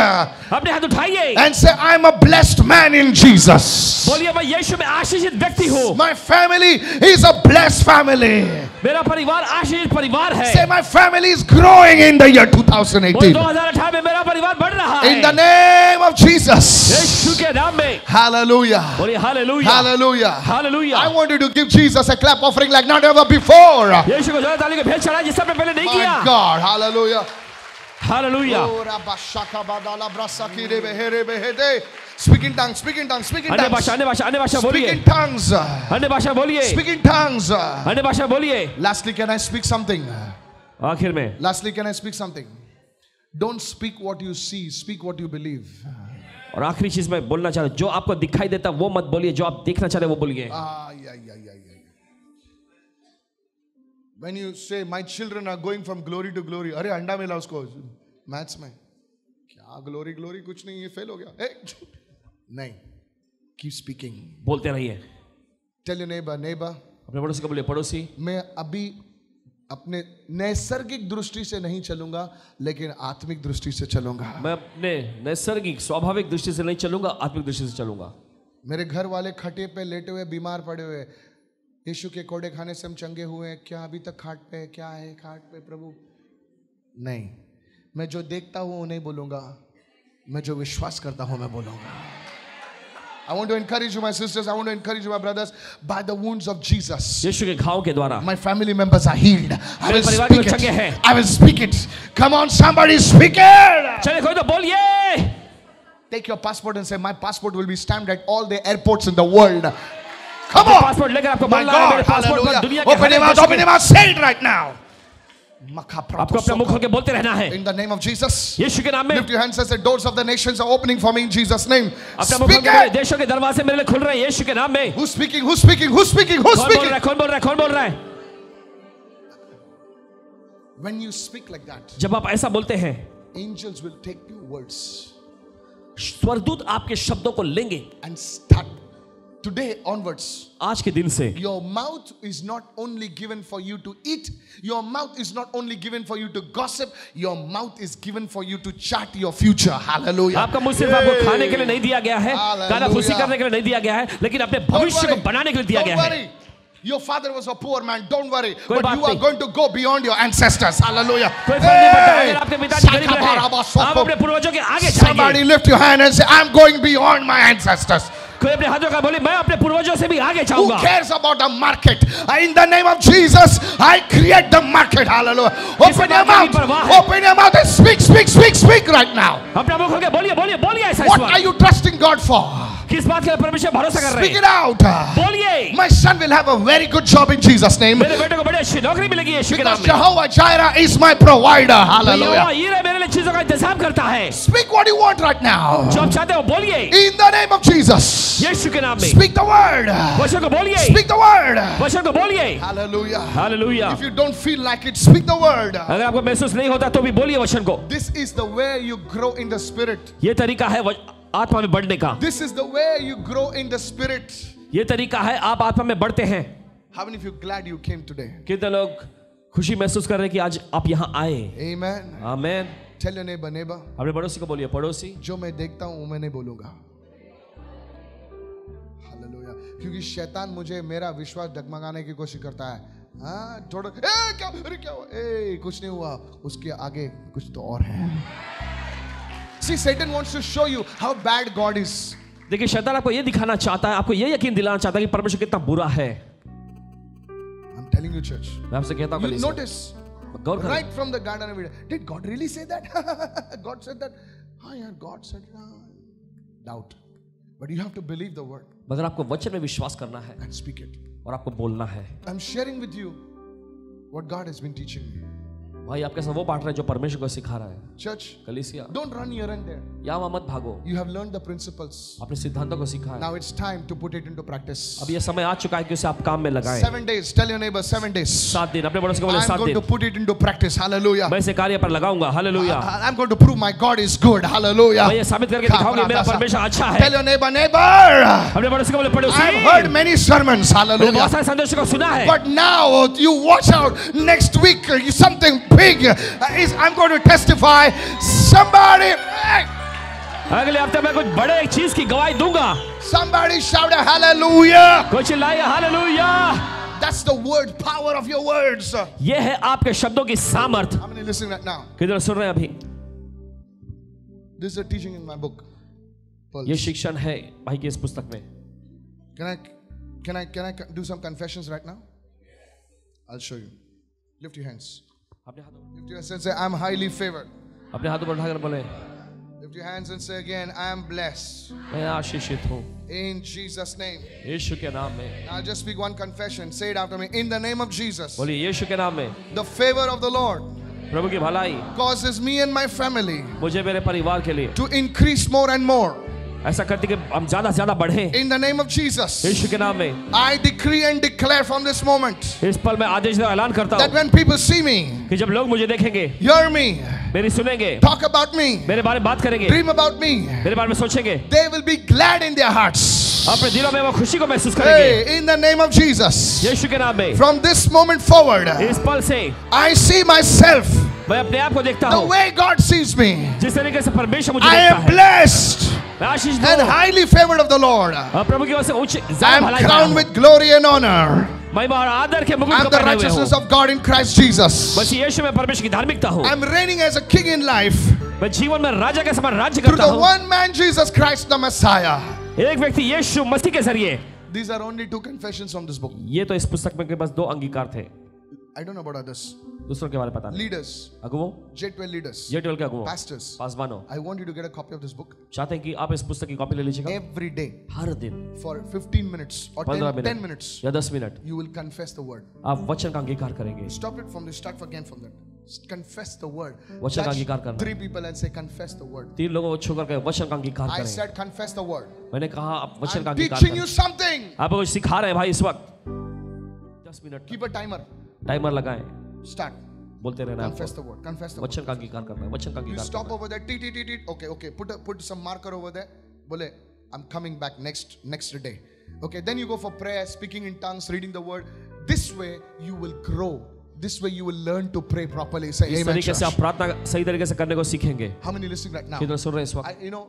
अपने हाथ उठाइए. and say, I'm a blessed man in Jesus. बोलिए मैं यीशु में आशीषित व्यक्ति हूँ. My family is a blessed family. मेरा परिवार आशीषित परिवार है. Say, my family is growing in the year 2018. 2018 में मेरा परिवार बढ़ रहा है. In the name of Jesus. यीशु के नाम में. Hallelujah. बोलिए hallelujah. Hallelujah. Hallelujah. I want you to give Jesus a clap offering like not ever before. यीशु को जोरदार ताली की भेंट चढ़ाएं जिससे आपने पहले नहीं किया. My God. Hallelujah. Hallelujah. Speak in tongues, speak in tongues, speak in अन्य tongues. भाषा, अन्य भाषा, अन्य भाषा Speak बोलिए. in tongues. अन्य भाषा बोलिए. Speak in tongues. अन्य भाषा बोलिए. Lastly, can I speak something? आखिर में. Lastly, can I speak something? Don't speak what you see, speak what you believe. और आखिरी चीज मैं बोलना चाह रहा हूं, जो आपको दिखाई देता वो मत बोलिए, जो आप देखना चाहते वो बोलिए. Yeah. When you say my children are going from glory to glory, अरे अंडा मिला उसको मैथ्स में. क्या ग्लोरी ग्लोरी, कुछ नहीं, ये फेल हो गया। नहीं, कीप स्पीकिंग, बोलते रहिए। टेल योर नेबर, नेबर, अपने पड़ोसी को बोलिए, पड़ोसी मैं अभी अपने नैसर्गिक दृष्टि से नहीं चलूंगा, लेकिन आत्मिक दृष्टि से चलूंगा। मैं अपने नैसर्गिक स्वाभाविक दृष्टि से नहीं चलूंगा, आत्मिक दृष्टि से चलूंगा। मेरे घर वाले खटे पे लेटे हुए बीमार पड़े हुए, यीशु के कोड़े खाने से हम चंगे हुए हैं, क्या अभी तक खाट पे? क्या है खाट पे प्रभु? नहीं, मैं जो देखता हूं वो नहीं बोलूंगा, मैं जो विश्वास करता हूं मैं बोलूंगा। I want to encourage you, my sisters. I want to encourage you, my brothers. By the wounds of Jesus, यीशु के घाव के द्वारा my family members are healed. I will परिवार speak के चंगे it. हैं। I will speak it. Come on, somebody speak it. चले कोई तो बोलिए। Take your passport and say, my passport will be stamped at all the airports in the world. Come on. Passport लेकर आपको My बोलना है, मेरे God, पासपोर्ट पर hallelujah. दुनिया के Open your mouth, open your mouth. Say it right now. आपको अपना मुख खोल के बोलते रहना है। In the name of Jesus. यीशु के नाम में। Lift your hands and say, doors of the nations are opening for me in Jesus' name. अपना मुख खोल Speak के it. देशों के दरवाजे मेरे लिए खुल रहे हैं यीशु के नाम में। Who's speaking? Who's speaking? Who's speaking? Who's कौन बोल रहा speaking? है? कौन बोल रहा है? कौन बोल रहा है? When you speak like that, जब आप ऐसा बोलते हैं, angels will take your words स्वर्गदूत आपके शब्दों को लेंगे। and start today onwards. आज के दिन से Your mouth is not only given for you to eat. Your mouth is not only given for you to gossip. Your mouth is given for you to chart your future. Hallelujah. आपका मुंह सिर्फ आपको खाने के लिए नहीं दिया गया है, Hallelujah. कानाफूसी करने के लिए नहीं दिया गया है, लेकिन अपने भविष्य को बनाने के लिए दिया Don't गया है। worry. Your father was a poor man. Don't worry. कोई But बात you are नहीं। going to go beyond your ancestors. Hallelujah. कोई फर्क नहीं पड़ता अगर आपके पिताजी गरीब रहे, आप अपने पूर्वजों के आगे Somebody जाएंगे। lift your hand and say, I'm going beyond my ancestors. कोई अपने हाथों का बोले, मैं अपने पूर्वजों से भी आगे Who जाऊंगा। cares about the market? In the name of Jesus, I create the market. Hallelujah. Open your mouth. Open your mouth and speak, speak, speak, speak right now. अपना मुंह खोल के बोलिए, बोलिए, बोलिए ऐसा What इस are bar. you trusting God for? किस बात के लिए परमेश्वर भरोसा कर रहे Speak हैं? it out. बोलिए। My son will have a very good job in Jesus' name. मेरे बेटे को बड़ी अच्छी नौकरी मिलेगी यीशु के नाम Because में। Jehovah Jireh is my provider. Jehovah Hallelujah. यीरे मेरे लिए चीजों का इंतजाम करता है। Speak what you want right now. जो आप चाहते हो बोलिए, In the name of Jesus. यीशु के नाम में। Speak the word. वचन को बोलिए, Speak the word. वचन को बोलिए। Hallelujah. Hallelujah. If you don't feel like it, speak the word. अगर आपको महसूस नहीं होता तो भी बोलिए वचन को। This is the way you grow in the spirit. ये तरीका है आत्मा में बढ़ने का। This is the way you grow in the spirit. ये तरीका है आप आत्मा में बढ़ते हैं। How many of you glad you came today? कितने लोग खुशी महसूस कर रहे हैं कि आज आप यहाँ आए? Amen. Amen. Tell your neighbor, neighbor, अपने पड़ोसी को बोलिए, पड़ोसी, जो मैं देखता हूं मैं नहीं बोलूंगा। हालेलुया। क्योंकि शैतान मुझे मेरा विश्वास डगमगाने की कोशिश करता है। हाँ, थोड़ा क्या, अरे क्या हुआ? कुछ नहीं हुआ, उसके आगे कुछ तो और है। See, Satan wants to show you how bad God is. देखिए शैतान आपको ये दिखाना चाहता है, आपको ये यकीन दिलाना चाहता है कि परमेश्वर कितना बुरा है। I'm telling you, church. मैं आपसे कहता हूँ, You notice गौर करें। right from the Garden of Eden. Did God really say that? God said that. हाँ यार, God said doubt. But you have to believe the word मगर आपको वचन में विश्वास करना है and speak it. और आपको बोलना है। I'm sharing with you what God has been teaching me. भाई आपके साथ वो बांट रहा है जो परमेश्वर को सिखा रहा है। Church, कलीसिया, don't run here and there. यहाँ मत भागो। You have learned the principles. अपने सिद्धांतों को सीखा है। Now it's time to put it into practice. अब ये समय आ चुका है कि उसे आप काम में लगाएं। 7 days. Tell your neighbor 7 days. 7 दिन अपने पड़ोसी को बोले I'm 7 going to दिन put it into practice. Hallelujah. मैं इसे कार्य पर लगाऊंगा। Hallelujah. I'm going to prove my God is good. Hallelujah. मैं ये साबित करके दिखाऊंगा मेरा परमेश्वर अच्छा Tell है। your neighbor, neighbor. अपने पड़ोसी को बोले पड़ोसी, I've heard many sermons. मैंने बहुत Hallelujah. सारे संदेशों को सुना है। But now you watch out. Next week, something big is. I'm going to testify. Somebody, अगले हफ्ते मैं कुछ बड़े एक चीज की गवाही दूंगा। somebody shout a hallelujah. कोई चिल्लाए hallelujah. That's the word power of your words. ये है आपके शब्दों की सामर्थ। How many listening right now? किधर सुन रहे हैं अभी? This is a teaching in my book. ये शिक्षण है भाई की इस पुस्तक में। Can I do some confessions right now? I'll show you. Lift your hands. अपने हाथों Lift your hands and say, I'm highly favored. अपने हाथों पर उठाकर बोले, Lift your hands and say again, I am blessed. मैं आशीषित हूँ In Jesus' name. यीशु के नाम में। I'll just speak one confession. Say it after me. In the name of Jesus. बोलिए यीशु के नाम में। The favor of the Lord प्रभु की भलाई causes me and my family मुझे मेरे परिवार के लिए to increase more and more. ऐसा करते कि हम ज्यादा से ज्यादा बढ़ें। In the name of Jesus, यीशु के नाम में I decree and declare from this moment इस पल में आदेश से ऐलान करता that हूँ when people see me, कि जब लोग मुझे देखेंगे, hear me, मेरी सुनेंगे, talk about me, मेरे बारे में बात करेंगे, dream about me, मेरे बारे में सोचेंगे, they will be glad in their hearts. अपने दिलों में वो खुशी को महसूस करेंगे। Hey, in the name of Jesus, यीशु के नाम में from this moment forward, इस पल से I see myself मैं अपने आप को देखता the हूँ way God sees me. जिस तरीके से परमेश्वर मुझे I देखता am है। blessed मैं आशीष and highly favored of the Lord. प्रभु की ओर से उच्च I am crowned with glory and honor. महिमा और आदर के मुकुट I को am the पहने हुए righteousness हूँ। of God in Christ Jesus. बस यीशु में परमेश्वर की धार्मिकता हूँ। I am reigning as a king in life मैं जीवन में राजा के समान राज्य through करता the हूँ। one man Jesus Christ the Messiah. एक व्यक्ति यीशु मसीह के जरिए। These are only 2 confessions from this book. ये तो इस पुस्तक में के बस 2 अंगीकार थे। I don't know about others. दूसरों के बारे में पता नहीं। Leaders, अगुवों, J12 leaders, J12 के अगुवों, pastors, पासवानों, I want you to get a copy of this book चाहते हैं कि आप इस पुस्तक की कॉपी ले लीजिएगा। every day हर दिन for 15 minutes or 10 minutes. या 10 minute You will confess the word. आप वचन का अंगीकार करेंगे। Stop it from this. Start again from that. Confess the word. वचन का Touch अंगीकार करना। 3 people and say confess the word. 3 लोगों को छूकर के वचन का अंगीकार I करें। said confess the word. मैंने कहा आप वचन का I'm अंगीकार teaching you करें। something. आपको कुछ सिखा रहे हैं भाई इस वक्त। 10 minute Keep a timer. Timer लगाएं। Start. बोलते रहना है Confess आपको। the word. Confess the word. वचन का अंगीकार करना है। वचन का You अंगीकार stop करना over there. Tit. Okay. Put some marker over there. Bole, I'm coming back next day. Okay. Then you go for prayer, speaking in tongues, reading the word. This way you will grow. This way you will learn to pray properly. Say है। इस amen. तरीके से आप प्रार्थना सही तरीके से करने को सीखेंगे। How many listening right now? कितने सुन रहे हैं इस वक्त? You know,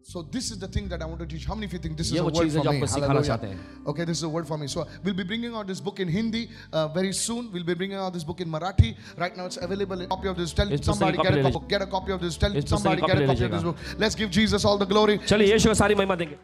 so this is the thing that I want to teach. How many of you think this is ये a वो word चीज़ है for जो me? आपको सिखाना Hallelujah. चाहते हैं। Okay, this is a word for me. So we'll be bringing out this book in Hindi very soon. We'll be bringing out this book in Marathi. Right now it's available. A copy of this. Tell इस पुस्तक somebody की get copy a ले copy. Get a copy of this. Tell इस पुस्तक की somebody copy get a ले copy of लीजिएगा। this book. Let's give Jesus all the glory. चलिए यीशु को सारी महिमा देंगे।